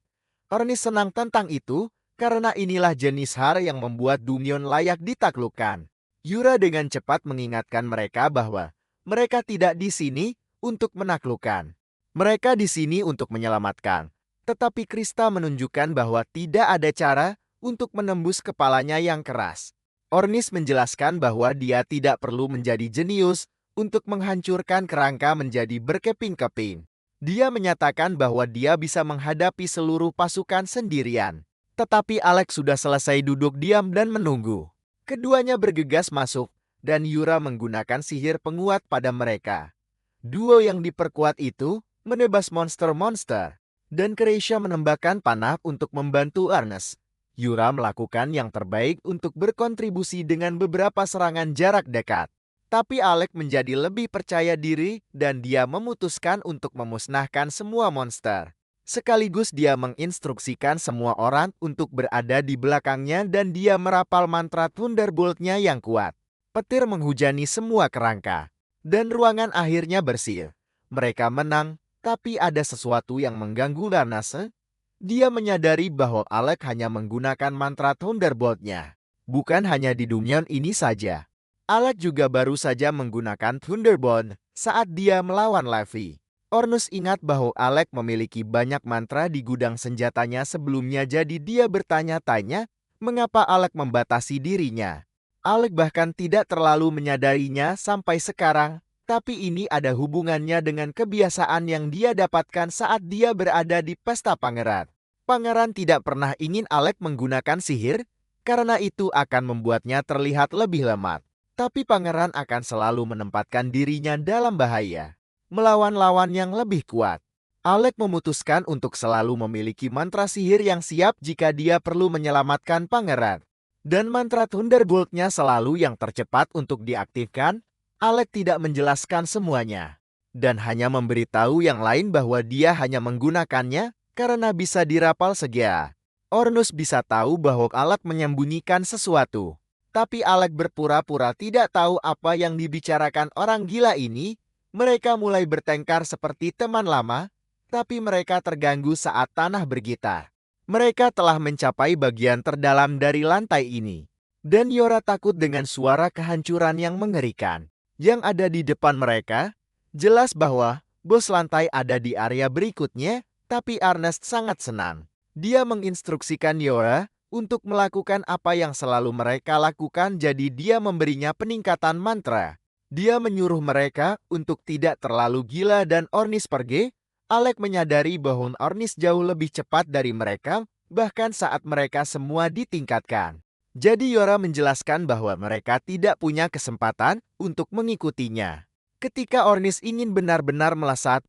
Ornis senang tentang itu karena inilah jenis hal yang membuat Dungeon layak ditaklukkan. Yura dengan cepat mengingatkan mereka bahwa mereka tidak di sini untuk menaklukkan. Mereka di sini untuk menyelamatkan. Tetapi Krista menunjukkan bahwa tidak ada cara untuk menembus kepalanya yang keras. Ornis menjelaskan bahwa dia tidak perlu menjadi jenius untuk menghancurkan kerangka menjadi berkeping-keping. Dia menyatakan bahwa dia bisa menghadapi seluruh pasukan sendirian. Tetapi Alex sudah selesai duduk diam dan menunggu. Keduanya bergegas masuk, dan Yura menggunakan sihir penguat pada mereka. Duo yang diperkuat itu menebas monster-monster, dan Kreisha menembakkan panah untuk membantu Ernest. Yura melakukan yang terbaik untuk berkontribusi dengan beberapa serangan jarak dekat. Tapi Alec menjadi lebih percaya diri dan dia memutuskan untuk memusnahkan semua monster. Sekaligus dia menginstruksikan semua orang untuk berada di belakangnya dan dia merapal mantra Thunderbolt-nya yang kuat. Petir menghujani semua kerangka, dan ruangan akhirnya bersih. Mereka menang, tapi ada sesuatu yang mengganggu Larnase. Dia menyadari bahwa Alec hanya menggunakan mantra Thunderbolt-nya. Bukan hanya di dunia ini saja. Alec juga baru saja menggunakan Thunderbolt saat dia melawan Levi. Ornus ingat bahwa Alec memiliki banyak mantra di gudang senjatanya sebelumnya, jadi dia bertanya-tanya mengapa Alec membatasi dirinya. Alec bahkan tidak terlalu menyadarinya sampai sekarang, tapi ini ada hubungannya dengan kebiasaan yang dia dapatkan saat dia berada di pesta pangeran. Pangeran tidak pernah ingin Alec menggunakan sihir, karena itu akan membuatnya terlihat lebih lemah. Tapi pangeran akan selalu menempatkan dirinya dalam bahaya, melawan lawan yang lebih kuat. Alec memutuskan untuk selalu memiliki mantra sihir yang siap jika dia perlu menyelamatkan pangeran. Dan mantra Thunderbolt-nya selalu yang tercepat untuk diaktifkan. Alec tidak menjelaskan semuanya, dan hanya memberitahu yang lain bahwa dia hanya menggunakannya karena bisa dirapal segera. Ornus bisa tahu bahwa Alec menyembunyikan sesuatu, tapi Alec berpura-pura tidak tahu apa yang dibicarakan orang gila ini. Mereka mulai bertengkar seperti teman lama, tapi mereka terganggu saat tanah bergetar. Mereka telah mencapai bagian terdalam dari lantai ini. Dan Yora takut dengan suara kehancuran yang mengerikan yang ada di depan mereka. Jelas bahwa bos lantai ada di area berikutnya, tapi Ernest sangat senang. Dia menginstruksikan Yora untuk melakukan apa yang selalu mereka lakukan, jadi dia memberinya peningkatan mantra. Dia menyuruh mereka untuk tidak terlalu gila dan Ornis pergi. Alec menyadari bahwa Ornis jauh lebih cepat dari mereka, bahkan saat mereka semua ditingkatkan. Jadi Yora menjelaskan bahwa mereka tidak punya kesempatan untuk mengikutinya. Ketika Ornis ingin benar-benar melesat,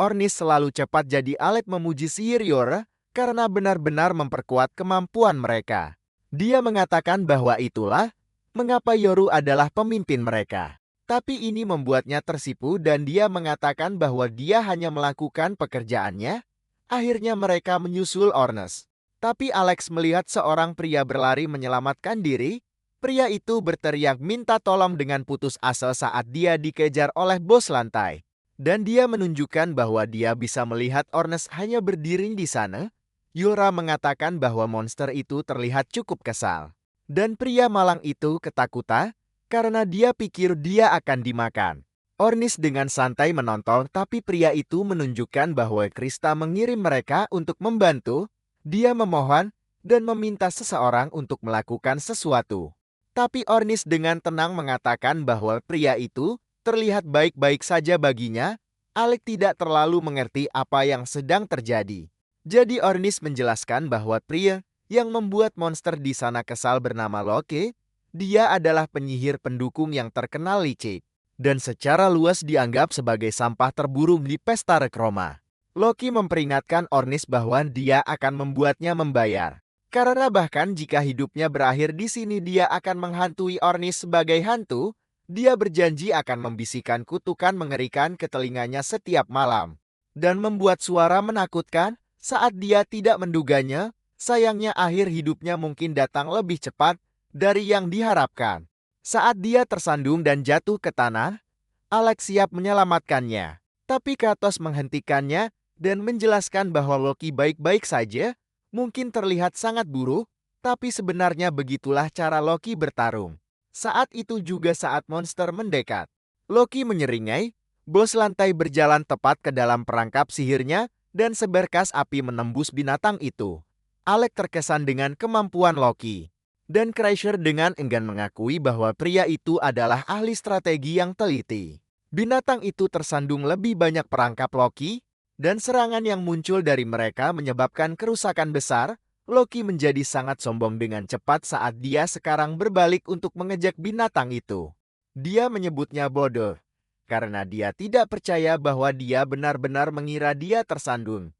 Ornis selalu cepat, jadi Alec memuji sihir Yora karena benar-benar memperkuat kemampuan mereka. Dia mengatakan bahwa itulah mengapa Yoru adalah pemimpin mereka. Tapi ini membuatnya tersipu dan dia mengatakan bahwa dia hanya melakukan pekerjaannya. Akhirnya mereka menyusul Ornus. Tapi Alex melihat seorang pria berlari menyelamatkan diri. Pria itu berteriak minta tolong dengan putus asa saat dia dikejar oleh bos lantai. Dan dia menunjukkan bahwa dia bisa melihat Ornus hanya berdiri di sana. Yora mengatakan bahwa monster itu terlihat cukup kesal. Dan pria malang itu ketakutan karena dia pikir dia akan dimakan. Ornis dengan santai menonton, tapi pria itu menunjukkan bahwa Krista mengirim mereka untuk membantu. Dia memohon dan meminta seseorang untuk melakukan sesuatu. Tapi Ornis dengan tenang mengatakan bahwa pria itu terlihat baik-baik saja baginya. Alec tidak terlalu mengerti apa yang sedang terjadi. Jadi Ornis menjelaskan bahwa pria yang membuat monster di sana kesal bernama Loki. Dia adalah penyihir pendukung yang terkenal licik dan secara luas dianggap sebagai sampah terburuk di pesta Rekroma. Loki memperingatkan Ornis bahwa dia akan membuatnya membayar. Karena bahkan jika hidupnya berakhir di sini, dia akan menghantui Ornis sebagai hantu. Dia berjanji akan membisikkan kutukan mengerikan ke telinganya setiap malam dan membuat suara menakutkan saat dia tidak menduganya. Sayangnya akhir hidupnya mungkin datang lebih cepat dari yang diharapkan. Saat dia tersandung dan jatuh ke tanah, Alex siap menyelamatkannya. Tapi Kratos menghentikannya dan menjelaskan bahwa Loki baik-baik saja. Mungkin terlihat sangat buruk, tapi sebenarnya begitulah cara Loki bertarung. Saat itu juga saat monster mendekat, Loki menyeringai. Bos lantai berjalan tepat ke dalam perangkap sihirnya dan seberkas api menembus binatang itu. Alex terkesan dengan kemampuan Loki. Dan Kreischer dengan enggan mengakui bahwa pria itu adalah ahli strategi yang teliti. Binatang itu tersandung lebih banyak perangkap Loki, dan serangan yang muncul dari mereka menyebabkan kerusakan besar. Loki menjadi sangat sombong dengan cepat saat dia sekarang berbalik untuk mengejek binatang itu. Dia menyebutnya bodoh, karena dia tidak percaya bahwa dia benar-benar mengira dia tersandung.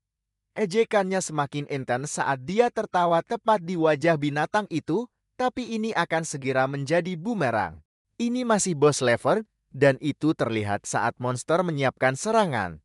Ejekannya semakin intens saat dia tertawa tepat di wajah binatang itu. Tapi ini akan segera menjadi bumerang. Ini masih bos level, dan itu terlihat saat monster menyiapkan serangan.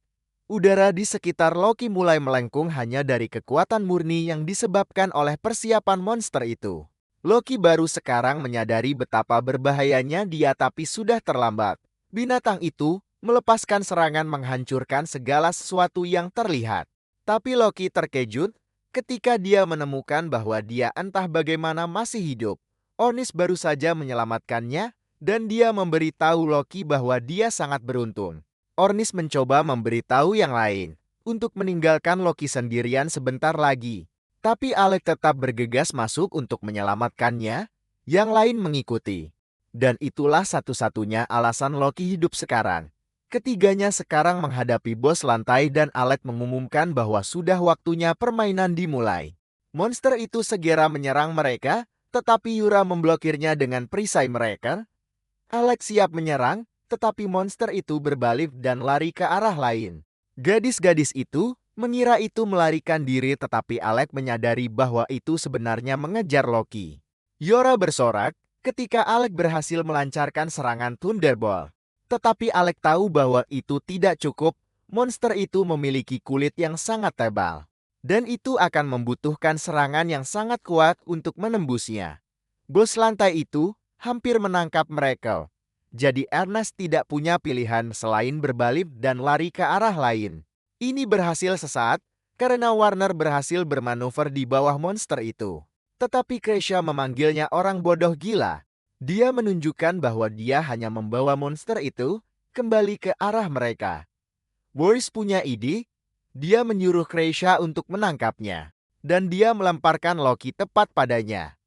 Udara di sekitar Loki mulai melengkung hanya dari kekuatan murni yang disebabkan oleh persiapan monster itu. Loki baru sekarang menyadari betapa berbahayanya dia tapi sudah terlambat. Binatang itu melepaskan serangan menghancurkan segala sesuatu yang terlihat. Tapi Loki terkejut ketika dia menemukan bahwa dia entah bagaimana masih hidup. Ornis baru saja menyelamatkannya dan dia memberitahu Loki bahwa dia sangat beruntung. Ornis mencoba memberitahu yang lain untuk meninggalkan Loki sendirian sebentar lagi. Tapi Alec tetap bergegas masuk untuk menyelamatkannya, yang lain mengikuti. Dan itulah satu-satunya alasan Loki hidup sekarang. Ketiganya sekarang menghadapi bos lantai dan Alec mengumumkan bahwa sudah waktunya permainan dimulai. Monster itu segera menyerang mereka, tetapi Yura memblokirnya dengan perisai mereka. Alec siap menyerang, tetapi monster itu berbalik dan lari ke arah lain. Gadis-gadis itu mengira itu melarikan diri, tetapi Alec menyadari bahwa itu sebenarnya mengejar Loki. Yora bersorak ketika Alec berhasil melancarkan serangan Thunderbolt. Tetapi Alec tahu bahwa itu tidak cukup, monster itu memiliki kulit yang sangat tebal. Dan itu akan membutuhkan serangan yang sangat kuat untuk menembusnya. Bos lantai itu hampir menangkap mereka. Jadi Ernest tidak punya pilihan selain berbalik dan lari ke arah lain. Ini berhasil sesaat karena Warner berhasil bermanuver di bawah monster itu. Tetapi Krisha memanggilnya orang bodoh gila. Dia menunjukkan bahwa dia hanya membawa monster itu kembali ke arah mereka. Boris punya ide, dia menyuruh Krisha untuk menangkapnya. Dan dia melemparkan Loki tepat padanya.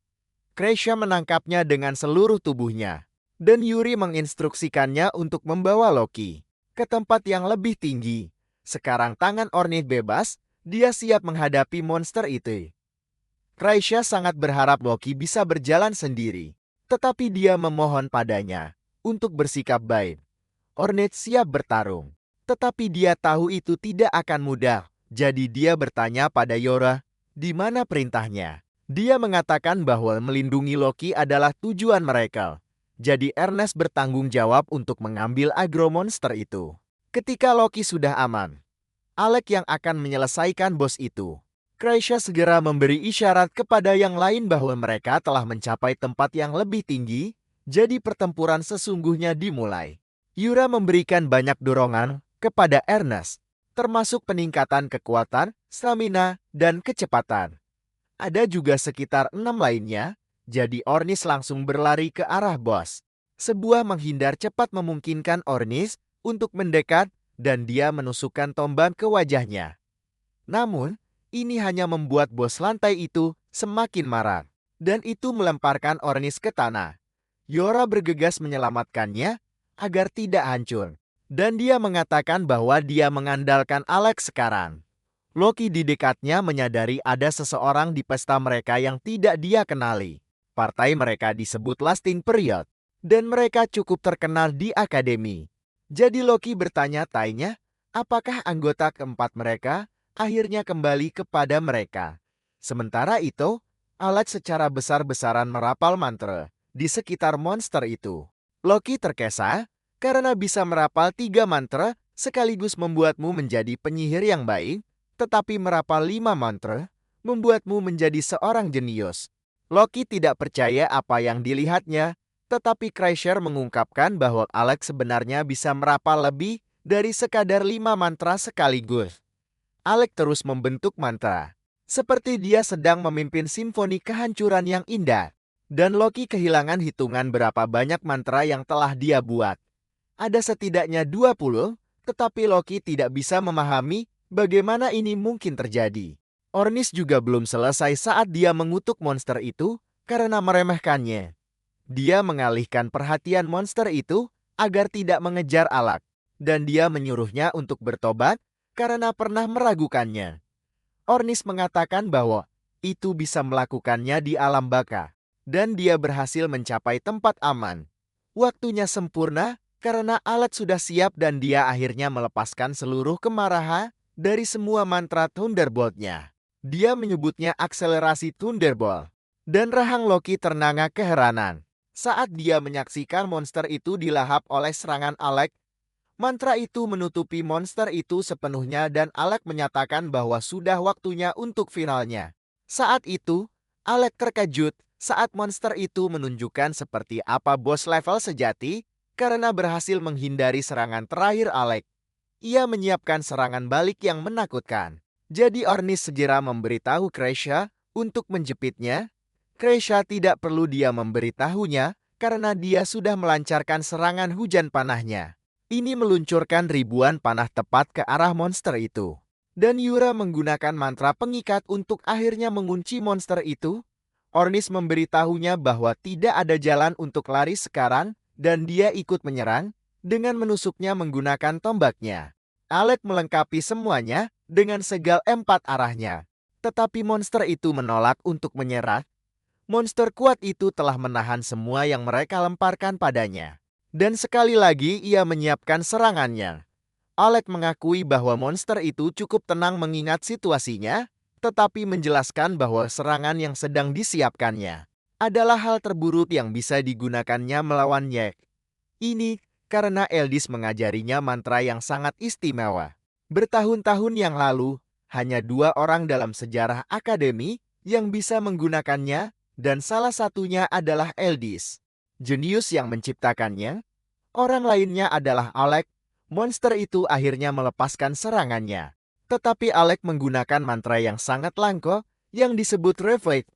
Krisha menangkapnya dengan seluruh tubuhnya. Dan Yuri menginstruksikannya untuk membawa Loki ke tempat yang lebih tinggi. Sekarang tangan Ornith bebas, dia siap menghadapi monster itu. Krisha sangat berharap Loki bisa berjalan sendiri. Tetapi dia memohon padanya untuk bersikap baik. Ornith siap bertarung. Tetapi dia tahu itu tidak akan mudah. Jadi dia bertanya pada Yora, di mana perintahnya? Dia mengatakan bahwa melindungi Loki adalah tujuan mereka. Jadi Ernest bertanggung jawab untuk mengambil agro monster itu. Ketika Loki sudah aman, Alec yang akan menyelesaikan bos itu. Krisha segera memberi isyarat kepada yang lain bahwa mereka telah mencapai tempat yang lebih tinggi, jadi pertempuran sesungguhnya dimulai. Yura memberikan banyak dorongan kepada Ernest, termasuk peningkatan kekuatan, stamina, dan kecepatan. Ada juga sekitar 6 lainnya, jadi Ornis langsung berlari ke arah bos. Sebuah menghindar cepat memungkinkan Ornis untuk mendekat dan dia menusukkan tombak ke wajahnya. Namun, ini hanya membuat bos lantai itu semakin marah. Dan itu melemparkan Ornis ke tanah. Yora bergegas menyelamatkannya agar tidak hancur. Dan dia mengatakan bahwa dia mengandalkan Alex sekarang. Loki di dekatnya menyadari ada seseorang di pesta mereka yang tidak dia kenali. Partai mereka disebut Lasting Period. Dan mereka cukup terkenal di akademi. Jadi Loki bertanya-tanya, apakah anggota keempat mereka akhirnya kembali kepada mereka. Sementara itu, Alex secara besar-besaran merapal mantra di sekitar monster itu. Loki terkesa karena bisa merapal 3 mantra sekaligus membuatmu menjadi penyihir yang baik, tetapi merapal 5 mantra membuatmu menjadi seorang jenius. Loki tidak percaya apa yang dilihatnya, tetapi Kreischer mengungkapkan bahwa Alex sebenarnya bisa merapal lebih dari sekadar 5 mantra sekaligus. Alec terus membentuk mantra. Seperti dia sedang memimpin simfoni kehancuran yang indah. Dan Loki kehilangan hitungan berapa banyak mantra yang telah dia buat. Ada setidaknya 20, tetapi Loki tidak bisa memahami bagaimana ini mungkin terjadi. Ornis juga belum selesai saat dia mengutuk monster itu karena meremehkannya. Dia mengalihkan perhatian monster itu agar tidak mengejar Alec. Dan dia menyuruhnya untuk bertobat karena pernah meragukannya. Ornis mengatakan bahwa itu bisa melakukannya di alam baka. Dan dia berhasil mencapai tempat aman. Waktunya sempurna karena Alec sudah siap dan dia akhirnya melepaskan seluruh kemarahan dari semua mantra Thunderbolt-nya. Dia menyebutnya akselerasi Thunderbolt. Dan rahang Loki ternangah keheranan. Saat dia menyaksikan monster itu dilahap oleh serangan Alec, mantra itu menutupi monster itu sepenuhnya dan Alec menyatakan bahwa sudah waktunya untuk finalnya. Saat itu, Alec terkejut Saat monster itu menunjukkan seperti apa bos level sejati, karena berhasil menghindari serangan terakhir Alec, ia menyiapkan serangan balik yang menakutkan. Jadi Ornis segera memberitahu Kreisha untuk menjepitnya. Kreisha tidak perlu dia memberitahunya karena dia sudah melancarkan serangan hujan panahnya. Ini meluncurkan ribuan panah tepat ke arah monster itu. Dan Yura menggunakan mantra pengikat untuk akhirnya mengunci monster itu. Ornis memberitahunya bahwa tidak ada jalan untuk lari sekarang dan dia ikut menyerang dengan menusuknya menggunakan tombaknya. Alec melengkapi semuanya dengan segal 4 arahnya. Tetapi monster itu menolak untuk menyerah. Monster kuat itu telah menahan semua yang mereka lemparkan padanya. Dan sekali lagi ia menyiapkan serangannya. Alec mengakui bahwa monster itu cukup tenang mengingat situasinya, tetapi menjelaskan bahwa serangan yang sedang disiapkannya adalah hal terburuk yang bisa digunakannya melawan Jack. Ini karena Eldis mengajarinya mantra yang sangat istimewa. Bertahun-tahun yang lalu, hanya 2 orang dalam sejarah akademi yang bisa menggunakannya, dan salah satunya adalah Eldis. Jenius yang menciptakannya, orang lainnya adalah Alec. Monster itu akhirnya melepaskan serangannya. Tetapi Alec menggunakan mantra yang sangat langka yang disebut Reflect.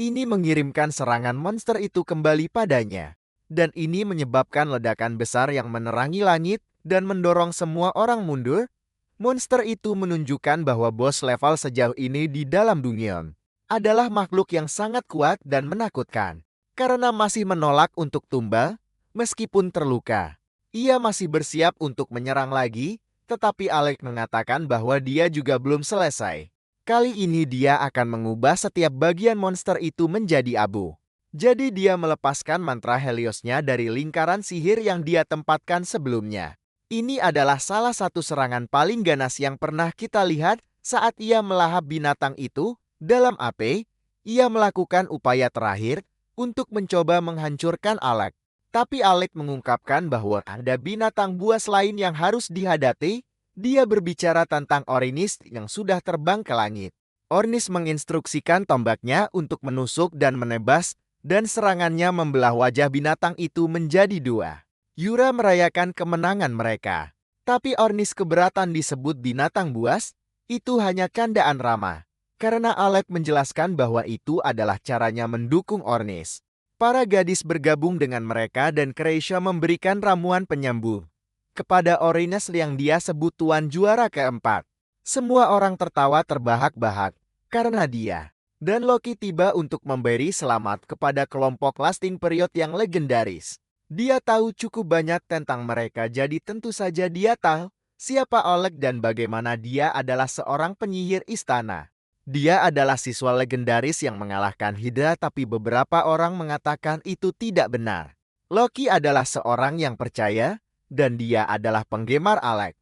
Ini mengirimkan serangan monster itu kembali padanya. Dan ini menyebabkan ledakan besar yang menerangi langit dan mendorong semua orang mundur. Monster itu menunjukkan bahwa bos level sejauh ini di dalam dunia adalah makhluk yang sangat kuat dan menakutkan. Karena masih menolak untuk tumbang, meskipun terluka. Ia masih bersiap untuk menyerang lagi, tetapi Alec mengatakan bahwa dia juga belum selesai. Kali ini dia akan mengubah setiap bagian monster itu menjadi abu. Jadi dia melepaskan mantra Heliosnya dari lingkaran sihir yang dia tempatkan sebelumnya. Ini adalah salah satu serangan paling ganas yang pernah kita lihat saat ia melahap binatang itu. Dalam AP, ia melakukan upaya terakhir untuk mencoba menghancurkan Alec. Tapi Alec mengungkapkan bahwa ada binatang buas lain yang harus dihadapi. Dia berbicara tentang Ornis yang sudah terbang ke langit. Ornis menginstruksikan tombaknya untuk menusuk dan menebas, dan serangannya membelah wajah binatang itu menjadi 2. Yura merayakan kemenangan mereka. Tapi Ornis keberatan disebut binatang buas, itu hanya candaan ramah. Karena Alec menjelaskan bahwa itu adalah caranya mendukung Ornis. Para gadis bergabung dengan mereka dan Kreisha memberikan ramuan penyembuh kepada Ornis yang dia sebut tuan juara keempat. Semua orang tertawa terbahak-bahak karena dia. Dan Loki tiba untuk memberi selamat kepada kelompok lasting period yang legendaris. Dia tahu cukup banyak tentang mereka, jadi tentu saja dia tahu siapa Oleg dan bagaimana dia adalah seorang penyihir istana. Dia adalah siswa legendaris yang mengalahkan Hydra, tapi beberapa orang mengatakan itu tidak benar. Loki adalah seorang yang percaya, dan dia adalah penggemar Alec.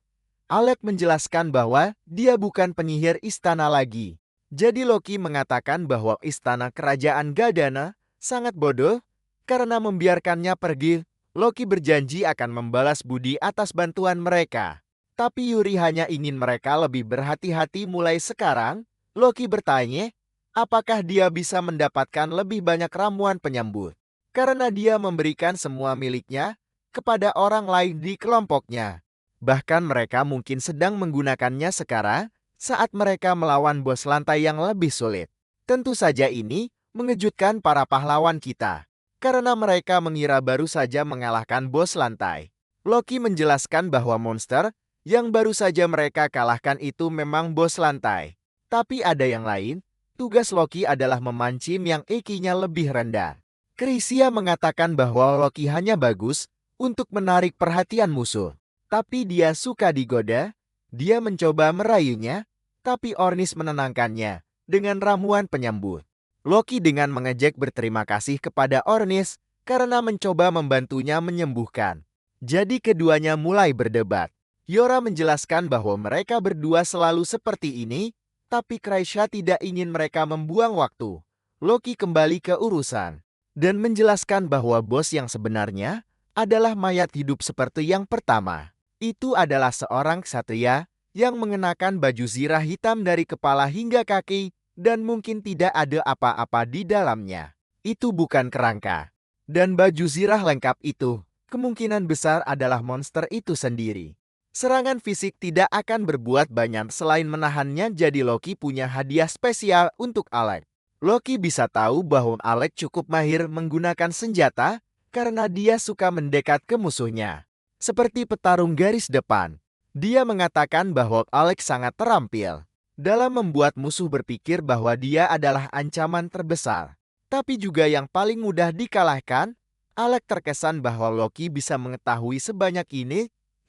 Alec menjelaskan bahwa dia bukan penyihir istana lagi. Jadi Loki mengatakan bahwa istana kerajaan Gadana sangat bodoh karena membiarkannya pergi. Loki berjanji akan membalas budi atas bantuan mereka. Tapi Yuri hanya ingin mereka lebih berhati-hati mulai sekarang. Loki bertanya, apakah dia bisa mendapatkan lebih banyak ramuan penyembuh? Karena dia memberikan semua miliknya kepada orang lain di kelompoknya. Bahkan mereka mungkin sedang menggunakannya sekarang saat mereka melawan bos lantai yang lebih sulit. Tentu saja ini mengejutkan para pahlawan kita, karena mereka mengira baru saja mengalahkan bos lantai. Loki menjelaskan bahwa monster yang baru saja mereka kalahkan itu memang bos lantai. Tapi ada yang lain, tugas Loki adalah memancing yang EQ-nya lebih rendah. Krysia mengatakan bahwa Loki hanya bagus untuk menarik perhatian musuh. Tapi dia suka digoda. Dia mencoba merayunya, tapi Ornis menenangkannya dengan ramuan penyembuh. Loki dengan mengejek berterima kasih kepada Ornis karena mencoba membantunya menyembuhkan. Jadi keduanya mulai berdebat. Yora menjelaskan bahwa mereka berdua selalu seperti ini, tapi Kreisha tidak ingin mereka membuang waktu. Loki kembali ke urusan dan menjelaskan bahwa bos yang sebenarnya adalah mayat hidup seperti yang pertama. Itu adalah seorang ksatria yang mengenakan baju zirah hitam dari kepala hingga kaki dan mungkin tidak ada apa-apa di dalamnya. itu bukan kerangka. Dan baju zirah lengkap itu, kemungkinan besar adalah monster itu sendiri. Serangan fisik tidak akan berbuat banyak selain menahannya, jadi Loki punya hadiah spesial untuk Alec. Loki bisa tahu bahwa Alec cukup mahir menggunakan senjata karena dia suka mendekat ke musuhnya. Seperti petarung garis depan. Dia mengatakan bahwa Alec sangat terampil dalam membuat musuh berpikir bahwa dia adalah ancaman terbesar. Tapi juga yang paling mudah dikalahkan. Alec terkesan bahwa Loki bisa mengetahui sebanyak ini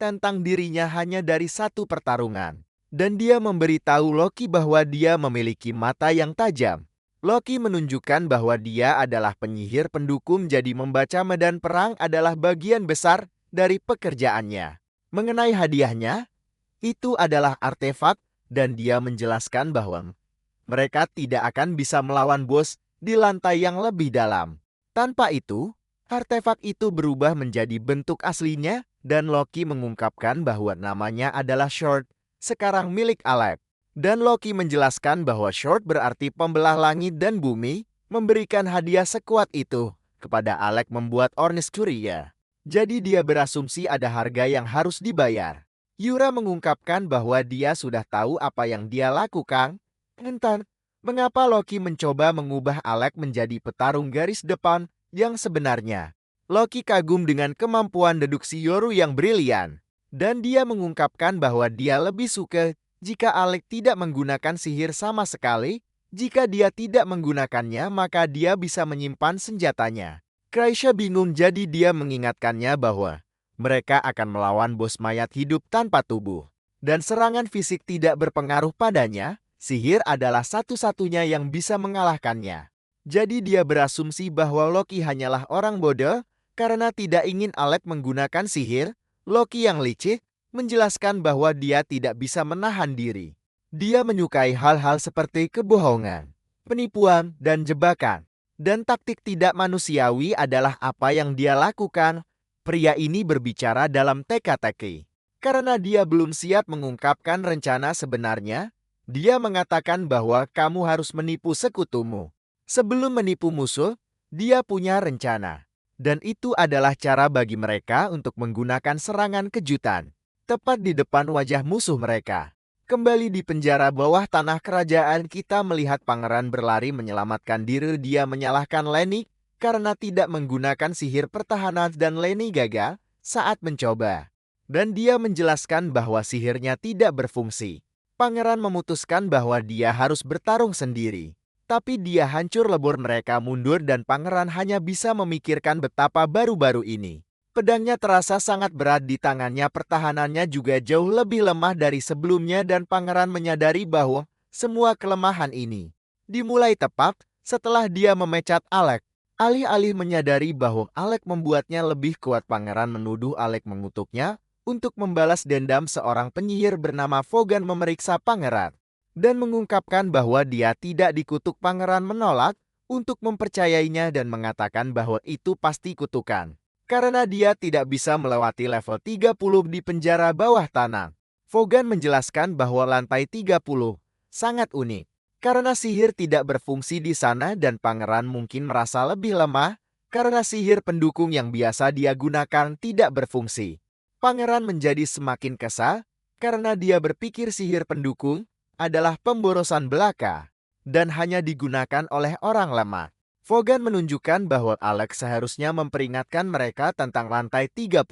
tentang dirinya hanya dari satu pertarungan. Dan dia memberitahu Loki bahwa dia memiliki mata yang tajam. Loki menunjukkan bahwa dia adalah penyihir pendukung, jadi membaca medan perang adalah bagian besar dari pekerjaannya. Mengenai hadiahnya, itu adalah artefak, dan dia menjelaskan bahwa mereka tidak akan bisa melawan bos di lantai yang lebih dalam. Tanpa itu, artefak itu berubah menjadi bentuk aslinya, dan Loki mengungkapkan bahwa namanya adalah Sword, sekarang milik Alec. Dan Loki menjelaskan bahwa Sword berarti pembelah langit dan bumi, memberikan hadiah sekuat itu kepada Alec membuat Ornis curiga. Jadi dia berasumsi ada harga yang harus dibayar. Yura mengungkapkan bahwa dia sudah tahu apa yang dia lakukan. Entah mengapa Loki mencoba mengubah Alec menjadi petarung garis depan yang sebenarnya. Loki kagum dengan kemampuan deduksi Yoru yang brilian. Dan dia mengungkapkan bahwa dia lebih suka jika Alec tidak menggunakan sihir sama sekali. Jika dia tidak menggunakannya, maka dia bisa menyimpan senjatanya. Kreisha bingung, jadi dia mengingatkannya bahwa mereka akan melawan bos mayat hidup tanpa tubuh. Dan serangan fisik tidak berpengaruh padanya. Sihir adalah satu-satunya yang bisa mengalahkannya. Jadi dia berasumsi bahwa Loki hanyalah orang bodoh karena tidak ingin Alec menggunakan sihir. Loki yang licik menjelaskan bahwa dia tidak bisa menahan diri. Dia menyukai hal-hal seperti kebohongan, penipuan, dan jebakan. Dan taktik tidak manusiawi adalah apa yang dia lakukan. Pria ini berbicara dalam teka-teki. Karena dia belum siap mengungkapkan rencana sebenarnya, dia mengatakan bahwa kamu harus menipu sekutumu. Sebelum menipu musuh, dia punya rencana. Dan itu adalah cara bagi mereka untuk menggunakan serangan kejutan, tepat di depan wajah musuh mereka. Kembali di penjara bawah tanah kerajaan, kita melihat pangeran berlari menyelamatkan diri. Dia menyalahkan Lenny karena tidak menggunakan sihir pertahanan dan Lenny gagal saat mencoba. Dan dia menjelaskan bahwa sihirnya tidak berfungsi. Pangeran memutuskan bahwa dia harus bertarung sendiri. Tapi dia hancur lebur, mereka mundur dan pangeran hanya bisa memikirkan betapa baru-baru ini pedangnya terasa sangat berat di tangannya. Pertahanannya juga jauh lebih lemah dari sebelumnya dan pangeran menyadari bahwa semua kelemahan ini dimulai tepat setelah dia memecat Alec. Alih-alih menyadari bahwa Alec membuatnya lebih kuat, pangeran menuduh Alec mengutuknya untuk membalas dendam. Seorang penyihir bernama Vogan memeriksa pangeran dan mengungkapkan bahwa dia tidak dikutuk. Pangeran menolak untuk mempercayainya dan mengatakan bahwa itu pasti kutukan, karena dia tidak bisa melewati level 30 di penjara bawah tanah. Vogan menjelaskan bahwa lantai 30 sangat unik, karena sihir tidak berfungsi di sana dan pangeran mungkin merasa lebih lemah karena sihir pendukung yang biasa dia gunakan tidak berfungsi. Pangeran menjadi semakin kesal karena dia berpikir sihir pendukung adalah pemborosan belaka dan hanya digunakan oleh orang lemah. Vogan menunjukkan bahwa Alex seharusnya memperingatkan mereka tentang lantai 30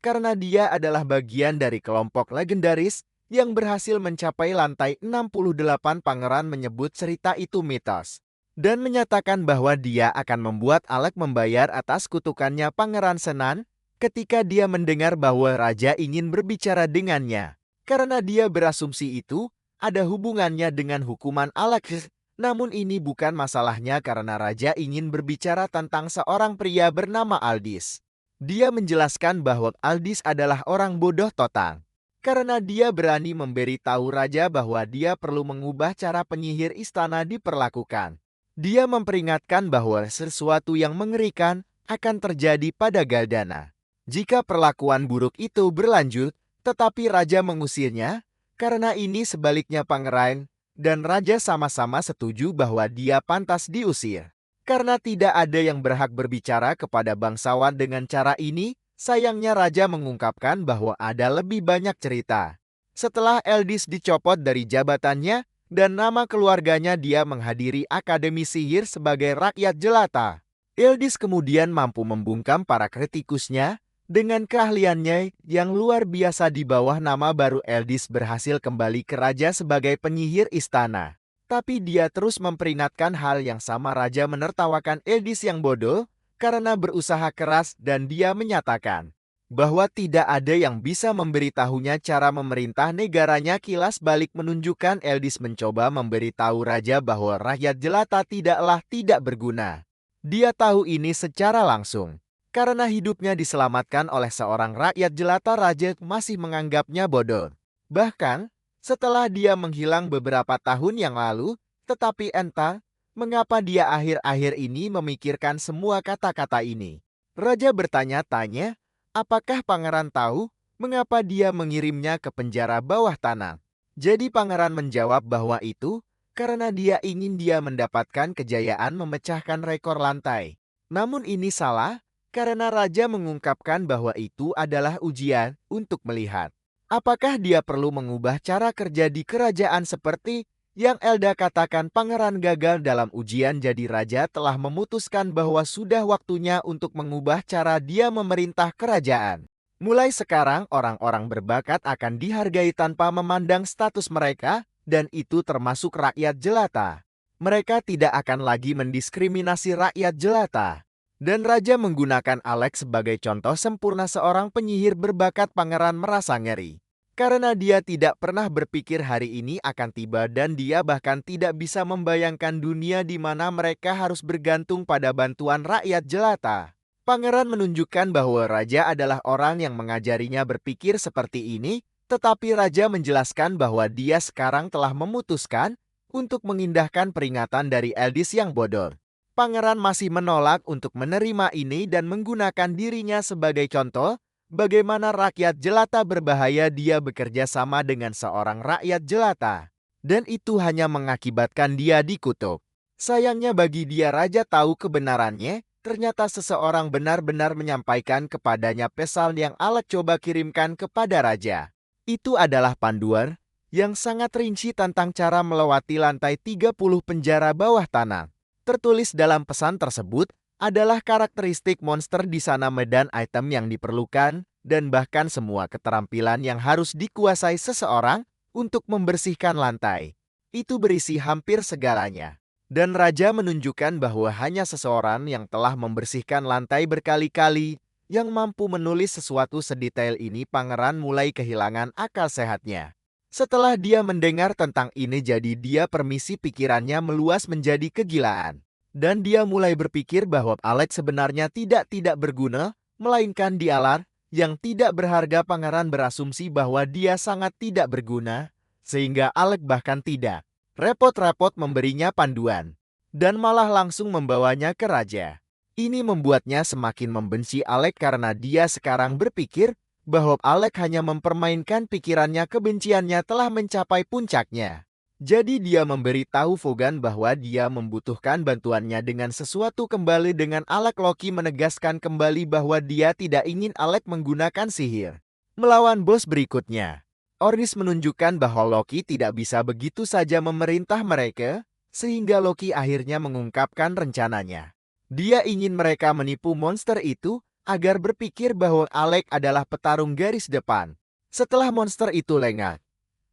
karena dia adalah bagian dari kelompok legendaris yang berhasil mencapai lantai 68. Pangeran menyebut cerita itu mitos dan menyatakan bahwa dia akan membuat Alex membayar atas kutukannya. Pangeran senang ketika dia mendengar bahwa raja ingin berbicara dengannya, karena dia berasumsi itu ada hubungannya dengan hukuman Alex. Namun ini bukan masalahnya karena raja ingin berbicara tentang seorang pria bernama Aldis. Dia menjelaskan bahwa Aldis adalah orang bodoh total, karena dia berani memberitahu raja bahwa dia perlu mengubah cara penyihir istana diperlakukan. Dia memperingatkan bahwa sesuatu yang mengerikan akan terjadi pada Galdana jika perlakuan buruk itu berlanjut, tetapi raja mengusirnya. Karena ini sebaliknya, pangeran dan raja sama-sama setuju bahwa dia pantas diusir. Karena tidak ada yang berhak berbicara kepada bangsawan dengan cara ini, sayangnya raja mengungkapkan bahwa ada lebih banyak cerita. Setelah Eldis dicopot dari jabatannya dan nama keluarganya, dia menghadiri Akademi Sihir sebagai rakyat jelata. Eldis kemudian mampu membungkam para kritikusnya. Dengan keahliannya yang luar biasa di bawah nama baru, Eldis berhasil kembali ke raja sebagai penyihir istana. Tapi dia terus memperingatkan hal yang sama. Raja menertawakan Eldis yang bodoh karena berusaha keras dan dia menyatakan bahwa tidak ada yang bisa memberitahunya cara memerintah negaranya. Kilas balik menunjukkan Eldis mencoba memberitahu raja bahwa rakyat jelata tidaklah tidak berguna. Dia tahu ini secara langsung. Karena hidupnya diselamatkan oleh seorang rakyat jelata, raja masih menganggapnya bodoh. Bahkan, setelah dia menghilang beberapa tahun yang lalu, tetapi entah mengapa dia akhir-akhir ini memikirkan semua kata-kata ini. Raja bertanya-tanya, apakah pangeran tahu mengapa dia mengirimnya ke penjara bawah tanah? Jadi pangeran menjawab bahwa itu karena dia ingin dia mendapatkan kejayaan memecahkan rekor lantai. Namun ini salah, karena raja mengungkapkan bahwa itu adalah ujian untuk melihat apakah dia perlu mengubah cara kerja di kerajaan seperti yang Elda katakan. Pangeran gagal dalam ujian, jadi raja telah memutuskan bahwa sudah waktunya untuk mengubah cara dia memerintah kerajaan. Mulai sekarang orang-orang berbakat akan dihargai tanpa memandang status mereka, dan itu termasuk rakyat jelata. Mereka tidak akan lagi mendiskriminasi rakyat jelata. Dan raja menggunakan Alex sebagai contoh sempurna seorang penyihir berbakat. Pangeran merasa ngeri. Karena dia tidak pernah berpikir hari ini akan tiba dan dia bahkan tidak bisa membayangkan dunia di mana mereka harus bergantung pada bantuan rakyat jelata. Pangeran menunjukkan bahwa raja adalah orang yang mengajarinya berpikir seperti ini, tetapi raja menjelaskan bahwa dia sekarang telah memutuskan untuk mengindahkan peringatan dari Eldis yang bodoh. Pangeran masih menolak untuk menerima ini dan menggunakan dirinya sebagai contoh bagaimana rakyat jelata berbahaya. Dia bekerja sama dengan seorang rakyat jelata, dan itu hanya mengakibatkan dia dikutuk. Sayangnya bagi dia, raja tahu kebenarannya. Ternyata seseorang benar-benar menyampaikan kepadanya pesan yang Alex coba kirimkan kepada raja. Itu adalah panduan yang sangat rinci tentang cara melewati lantai 30 penjara bawah tanah. Tertulis dalam pesan tersebut adalah karakteristik monster di sana, medan item yang diperlukan, dan bahkan semua keterampilan yang harus dikuasai seseorang untuk membersihkan lantai. Itu berisi hampir segalanya. Dan raja menunjukkan bahwa hanya seseorang yang telah membersihkan lantai berkali-kali yang mampu menulis sesuatu sedetail ini. Pangeran mulai kehilangan akal sehatnya. Setelah dia mendengar tentang ini, jadi dia permisi pikirannya meluas menjadi kegilaan. Dan dia mulai berpikir bahwa Alex sebenarnya tidak berguna, melainkan dialah yang tidak berharga. Pangeran berasumsi bahwa dia sangat tidak berguna, sehingga Alex bahkan tidak repot-repot memberinya panduan, dan malah langsung membawanya ke raja. Ini membuatnya semakin membenci Alex karena dia sekarang berpikir bahwa Alex hanya mempermainkan pikirannya. Kebenciannya telah mencapai puncaknya. Jadi dia memberitahu Vogan bahwa dia membutuhkan bantuannya dengan sesuatu. Kembali dengan Alex, Loki menegaskan kembali bahwa dia tidak ingin Alex menggunakan sihir melawan bos berikutnya. Ordis menunjukkan bahwa Loki tidak bisa begitu saja memerintah mereka, sehingga Loki akhirnya mengungkapkan rencananya. Dia ingin mereka menipu monster itu agar berpikir bahwa Alex adalah petarung garis depan. Setelah monster itu lengah,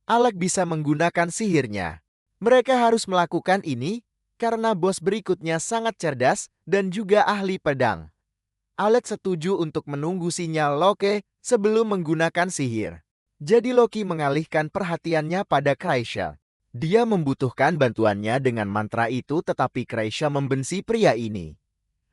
Alex bisa menggunakan sihirnya. Mereka harus melakukan ini karena bos berikutnya sangat cerdas dan juga ahli pedang. Alex setuju untuk menunggu sinyal Loki sebelum menggunakan sihir. Jadi Loki mengalihkan perhatiannya pada Kreisha. Dia membutuhkan bantuannya dengan mantra itu, tetapi Kreisha membenci pria ini.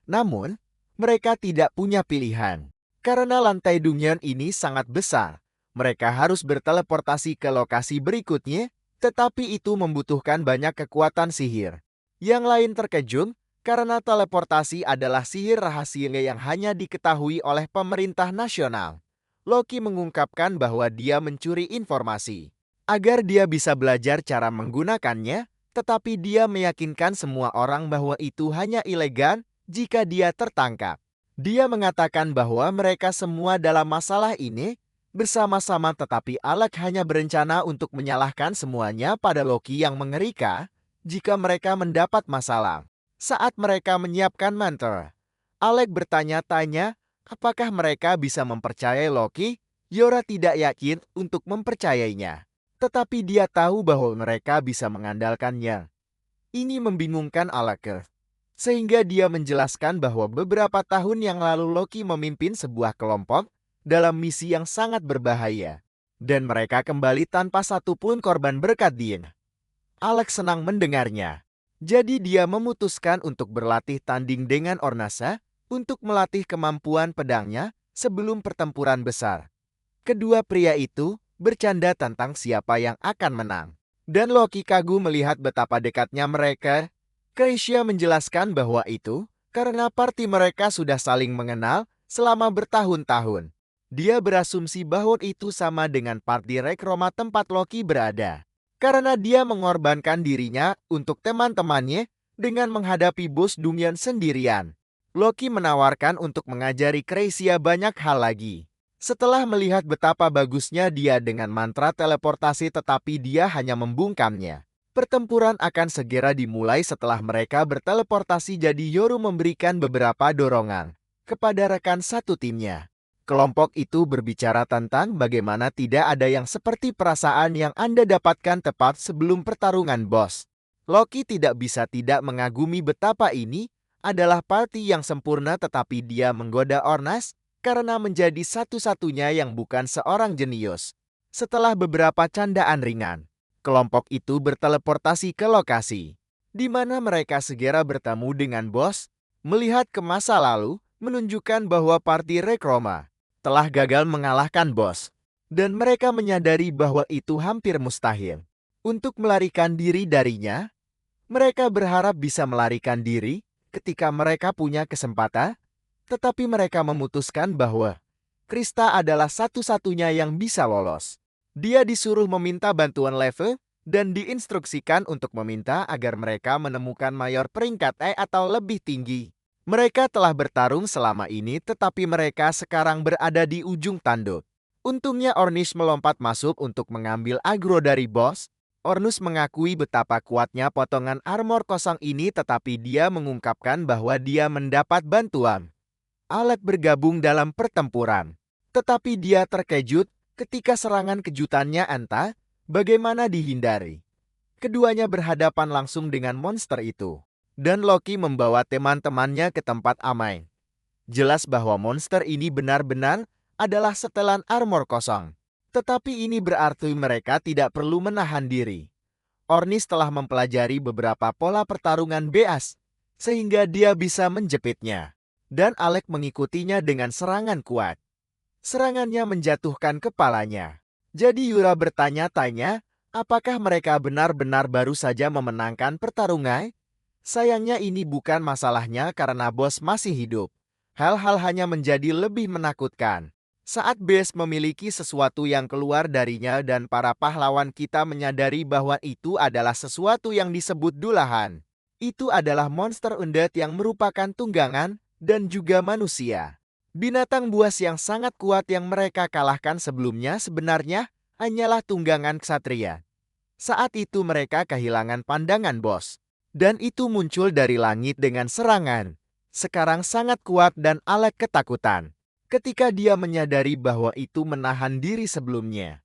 Namun, mereka tidak punya pilihan. Karena lantai Dungeon ini sangat besar, mereka harus berteleportasi ke lokasi berikutnya, tetapi itu membutuhkan banyak kekuatan sihir. Yang lain terkejut, karena teleportasi adalah sihir rahasia yang hanya diketahui oleh pemerintah nasional. Loki mengungkapkan bahwa dia mencuri informasi agar dia bisa belajar cara menggunakannya, Tetapi dia meyakinkan semua orang bahwa itu hanya elegan jika dia tertangkap. Dia mengatakan bahwa mereka semua dalam masalah ini bersama-sama, tetapi Alec hanya berencana untuk menyalahkan semuanya pada Loki yang mengerikan jika mereka mendapat masalah. Saat mereka menyiapkan mantra, Alec bertanya-tanya apakah mereka bisa mempercayai Loki. Yora tidak yakin untuk mempercayainya, tetapi dia tahu bahwa mereka bisa mengandalkannya. Ini membingungkan Alec, sehingga dia menjelaskan bahwa beberapa tahun yang lalu Loki memimpin sebuah kelompok dalam misi yang sangat berbahaya, dan mereka kembali tanpa satupun korban berkat dia. Alex senang mendengarnya. Jadi dia memutuskan untuk berlatih tanding dengan Ornasa untuk melatih kemampuan pedangnya sebelum pertempuran besar. Kedua pria itu bercanda tentang siapa yang akan menang. Dan Loki kagum melihat betapa dekatnya mereka. Kreisia menjelaskan bahwa itu karena party mereka sudah saling mengenal selama bertahun-tahun. Dia berasumsi bahwa itu sama dengan party Rekroma tempat Loki berada. Karena dia mengorbankan dirinya untuk teman-temannya dengan menghadapi bos Dungyan sendirian. Loki menawarkan untuk mengajari Kreisia banyak hal lagi. Setelah melihat betapa bagusnya dia dengan mantra teleportasi tetapi dia hanya membungkamnya. Pertempuran akan segera dimulai setelah mereka berteleportasi, jadi Yoru memberikan beberapa dorongan kepada rekan satu timnya. Kelompok itu berbicara tentang bagaimana tidak ada yang seperti perasaan yang Anda dapatkan tepat sebelum pertarungan bos. Loki tidak bisa tidak mengagumi betapa ini adalah party yang sempurna, tetapi dia menggoda Ornas karena menjadi satu-satunya yang bukan seorang jenius. Setelah beberapa candaan ringan, kelompok itu berteleportasi ke lokasi, di mana mereka segera bertemu dengan bos. Melihat ke masa lalu, menunjukkan bahwa party Rekroma telah gagal mengalahkan bos, dan mereka menyadari bahwa itu hampir mustahil. Untuk melarikan diri darinya, mereka berharap bisa melarikan diri ketika mereka punya kesempatan, tetapi mereka memutuskan bahwa Krista adalah satu-satunya yang bisa lolos. Dia disuruh meminta bantuan level dan diinstruksikan untuk meminta agar mereka menemukan mayor peringkat E atau lebih tinggi. Mereka telah bertarung selama ini, tetapi mereka sekarang berada di ujung tanduk. Untungnya Ornis melompat masuk untuk mengambil agro dari bos. Ornus mengakui betapa kuatnya potongan armor kosong ini, tetapi dia mengungkapkan bahwa dia mendapat bantuan Alec bergabung dalam pertempuran. Tetapi dia terkejut ketika serangan kejutannya entah bagaimana dihindari. Keduanya berhadapan langsung dengan monster itu. Dan Loki membawa teman-temannya ke tempat aman. Jelas bahwa monster ini benar-benar adalah setelan armor kosong. Tetapi ini berarti mereka tidak perlu menahan diri. Ornis telah mempelajari beberapa pola pertarungan BS, sehingga dia bisa menjepitnya. Dan Alec mengikutinya dengan serangan kuat. Serangannya menjatuhkan kepalanya. Jadi Yura bertanya-tanya, apakah mereka benar-benar baru saja memenangkan pertarungan? Sayangnya ini bukan masalahnya karena bos masih hidup. Hal-hal hanya menjadi lebih menakutkan saat bos memiliki sesuatu yang keluar darinya, dan para pahlawan kita menyadari bahwa itu adalah sesuatu yang disebut dulahan. Itu adalah monster undead yang merupakan tunggangan dan juga manusia. Binatang buas yang sangat kuat yang mereka kalahkan sebelumnya sebenarnya hanyalah tunggangan ksatria. Saat itu mereka kehilangan pandangan bos. Dan itu muncul dari langit dengan serangan. Sekarang sangat kuat dan Alec ketakutan ketika dia menyadari bahwa itu menahan diri sebelumnya.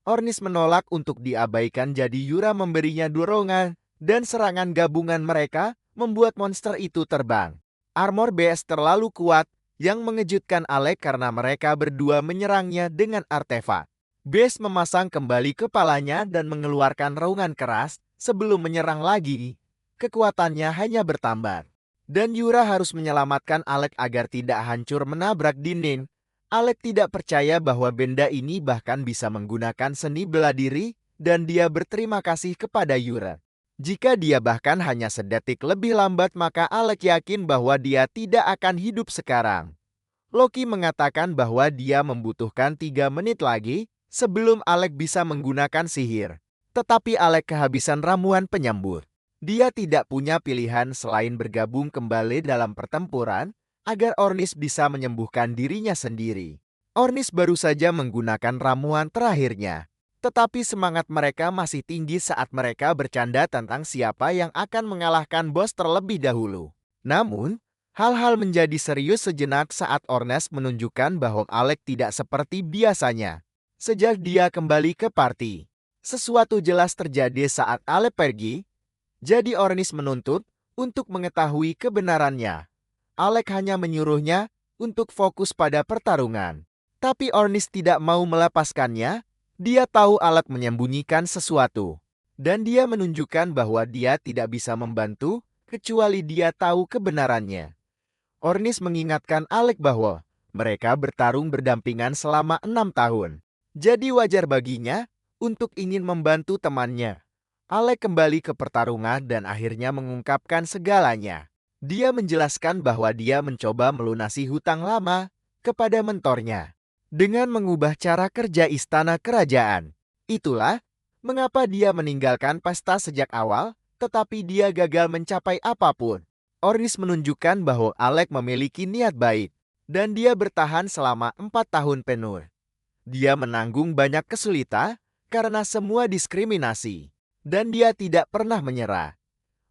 Ornis menolak untuk diabaikan, jadi Yura memberinya dorongan dan serangan gabungan mereka membuat monster itu terbang. Armor BS terlalu kuat yang mengejutkan Alec karena mereka berdua menyerangnya dengan artefak. Bes memasang kembali kepalanya dan mengeluarkan raungan keras sebelum menyerang lagi. Kekuatannya hanya bertambah. Dan Yura harus menyelamatkan Alec agar tidak hancur menabrak dinding. Alec tidak percaya bahwa benda ini bahkan bisa menggunakan seni bela diri, dan dia berterima kasih kepada Yura. Jika dia bahkan hanya sedetik lebih lambat, maka Alec yakin bahwa dia tidak akan hidup sekarang. Loki mengatakan bahwa dia membutuhkan 3 menit lagi sebelum Alec bisa menggunakan sihir. Tetapi Alec kehabisan ramuan penyembur. Dia tidak punya pilihan selain bergabung kembali dalam pertempuran agar Ornis bisa menyembuhkan dirinya sendiri. Ornis baru saja menggunakan ramuan terakhirnya. Tetapi semangat mereka masih tinggi saat mereka bercanda tentang siapa yang akan mengalahkan bos terlebih dahulu. Namun, hal-hal menjadi serius sejenak saat Ornis menunjukkan bahwa Alec tidak seperti biasanya. Sejak dia kembali ke party, sesuatu jelas terjadi saat Alec pergi, jadi Ornis menuntut untuk mengetahui kebenarannya. Alec hanya menyuruhnya untuk fokus pada pertarungan. Tapi Ornis tidak mau melepaskannya. Dia tahu Alec menyembunyikan sesuatu. Dan dia menunjukkan bahwa dia tidak bisa membantu kecuali dia tahu kebenarannya. Ornis mengingatkan Alec bahwa mereka bertarung berdampingan selama 6 tahun. Jadi wajar baginya untuk ingin membantu temannya. Alec kembali ke pertarungan dan akhirnya mengungkapkan segalanya. Dia menjelaskan bahwa dia mencoba melunasi hutang lama kepada mentornya dengan mengubah cara kerja istana kerajaan. Itulah mengapa dia meninggalkan pesta sejak awal, tetapi dia gagal mencapai apapun. Ornis menunjukkan bahwa Alec memiliki niat baik, dan dia bertahan selama 4 tahun penuh. Dia menanggung banyak kesulitan karena semua diskriminasi, dan dia tidak pernah menyerah.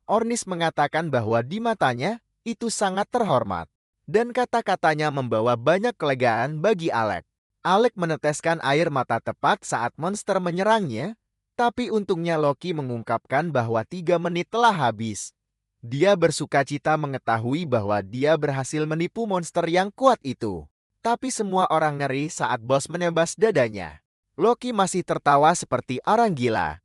Ornis mengatakan bahwa di matanya itu sangat terhormat, dan kata-katanya membawa banyak kelegaan bagi Alec. Alec meneteskan air mata tepat saat monster menyerangnya, tapi untungnya Loki mengungkapkan bahwa 3 menit telah habis. Dia bersukacita mengetahui bahwa dia berhasil menipu monster yang kuat itu. Tapi semua orang ngeri saat bos menebas dadanya. Loki masih tertawa seperti orang gila.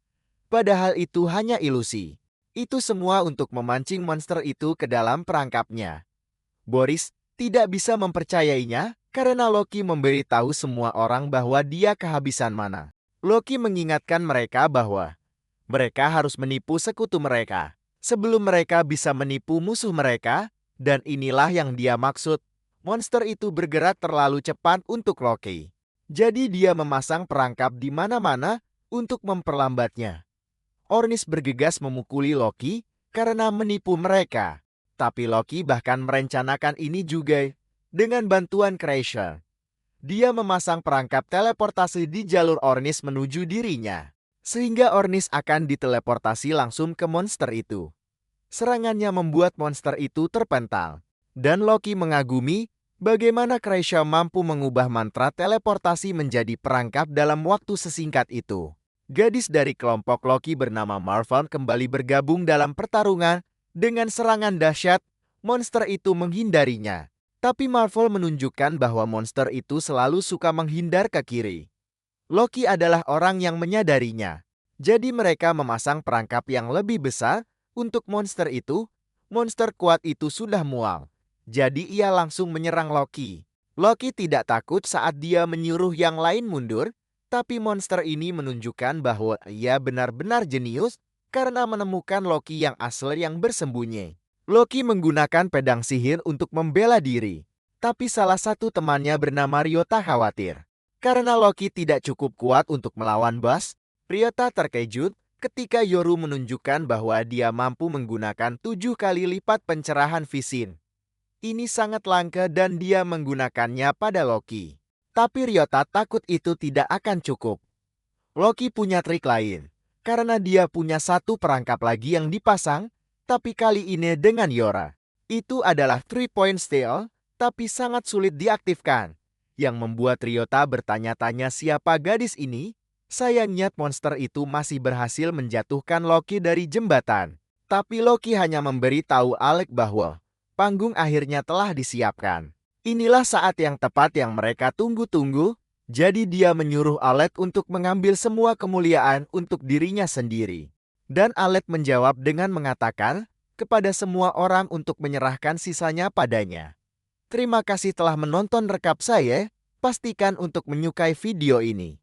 Padahal itu hanya ilusi. Itu semua untuk memancing monster itu ke dalam perangkapnya. Boris tidak bisa mempercayainya karena Loki memberitahu semua orang bahwa dia kehabisan mana. Loki mengingatkan mereka bahwa mereka harus menipu sekutu mereka sebelum mereka bisa menipu musuh mereka, dan inilah yang dia maksud. Monster itu bergerak terlalu cepat untuk Loki. Jadi dia memasang perangkap di mana-mana untuk memperlambatnya. Ornis bergegas memukuli Loki karena menipu mereka. Tapi Loki bahkan merencanakan ini juga dengan bantuan Kreischer. Dia memasang perangkap teleportasi di jalur Ornis menuju dirinya, sehingga Ornis akan diteleportasi langsung ke monster itu. Serangannya membuat monster itu terpental, dan Loki mengagumi bagaimana Kreischer mampu mengubah mantra teleportasi menjadi perangkap dalam waktu sesingkat itu. Gadis dari kelompok Loki bernama Marvel kembali bergabung dalam pertarungan. Dengan serangan dahsyat, monster itu menghindarinya. Tapi Marvel menunjukkan bahwa monster itu selalu suka menghindar ke kiri. Loki adalah orang yang menyadarinya. Jadi mereka memasang perangkap yang lebih besar untuk monster itu. Monster kuat itu sudah mual. Jadi ia langsung menyerang Loki. Loki tidak takut saat dia menyuruh yang lain mundur. Tapi monster ini menunjukkan bahwa ia benar-benar jenius karena menemukan Loki yang asli yang bersembunyi. Loki menggunakan pedang sihir untuk membela diri. Tapi salah satu temannya bernama Ryota khawatir. Karena Loki tidak cukup kuat untuk melawan bos, Ryota terkejut ketika Yoru menunjukkan bahwa dia mampu menggunakan 7 kali lipat pencerahan Visin. Ini sangat langka dan dia menggunakannya pada Loki. Tapi Ryota takut itu tidak akan cukup. Loki punya trik lain. Karena dia punya satu perangkap lagi yang dipasang, tapi kali ini dengan Yora. Itu adalah 3-point steal, tapi sangat sulit diaktifkan. Yang membuat Ryota bertanya-tanya siapa gadis ini. Sayangnya monster itu masih berhasil menjatuhkan Loki dari jembatan. Tapi Loki hanya memberi tahu Alec bahwa panggung akhirnya telah disiapkan. Inilah saat yang tepat yang mereka tunggu-tunggu. Jadi dia menyuruh Alec untuk mengambil semua kemuliaan untuk dirinya sendiri. Dan Alec menjawab dengan mengatakan kepada semua orang untuk menyerahkan sisanya padanya. Terima kasih telah menonton rekap saya. Pastikan untuk menyukai video ini.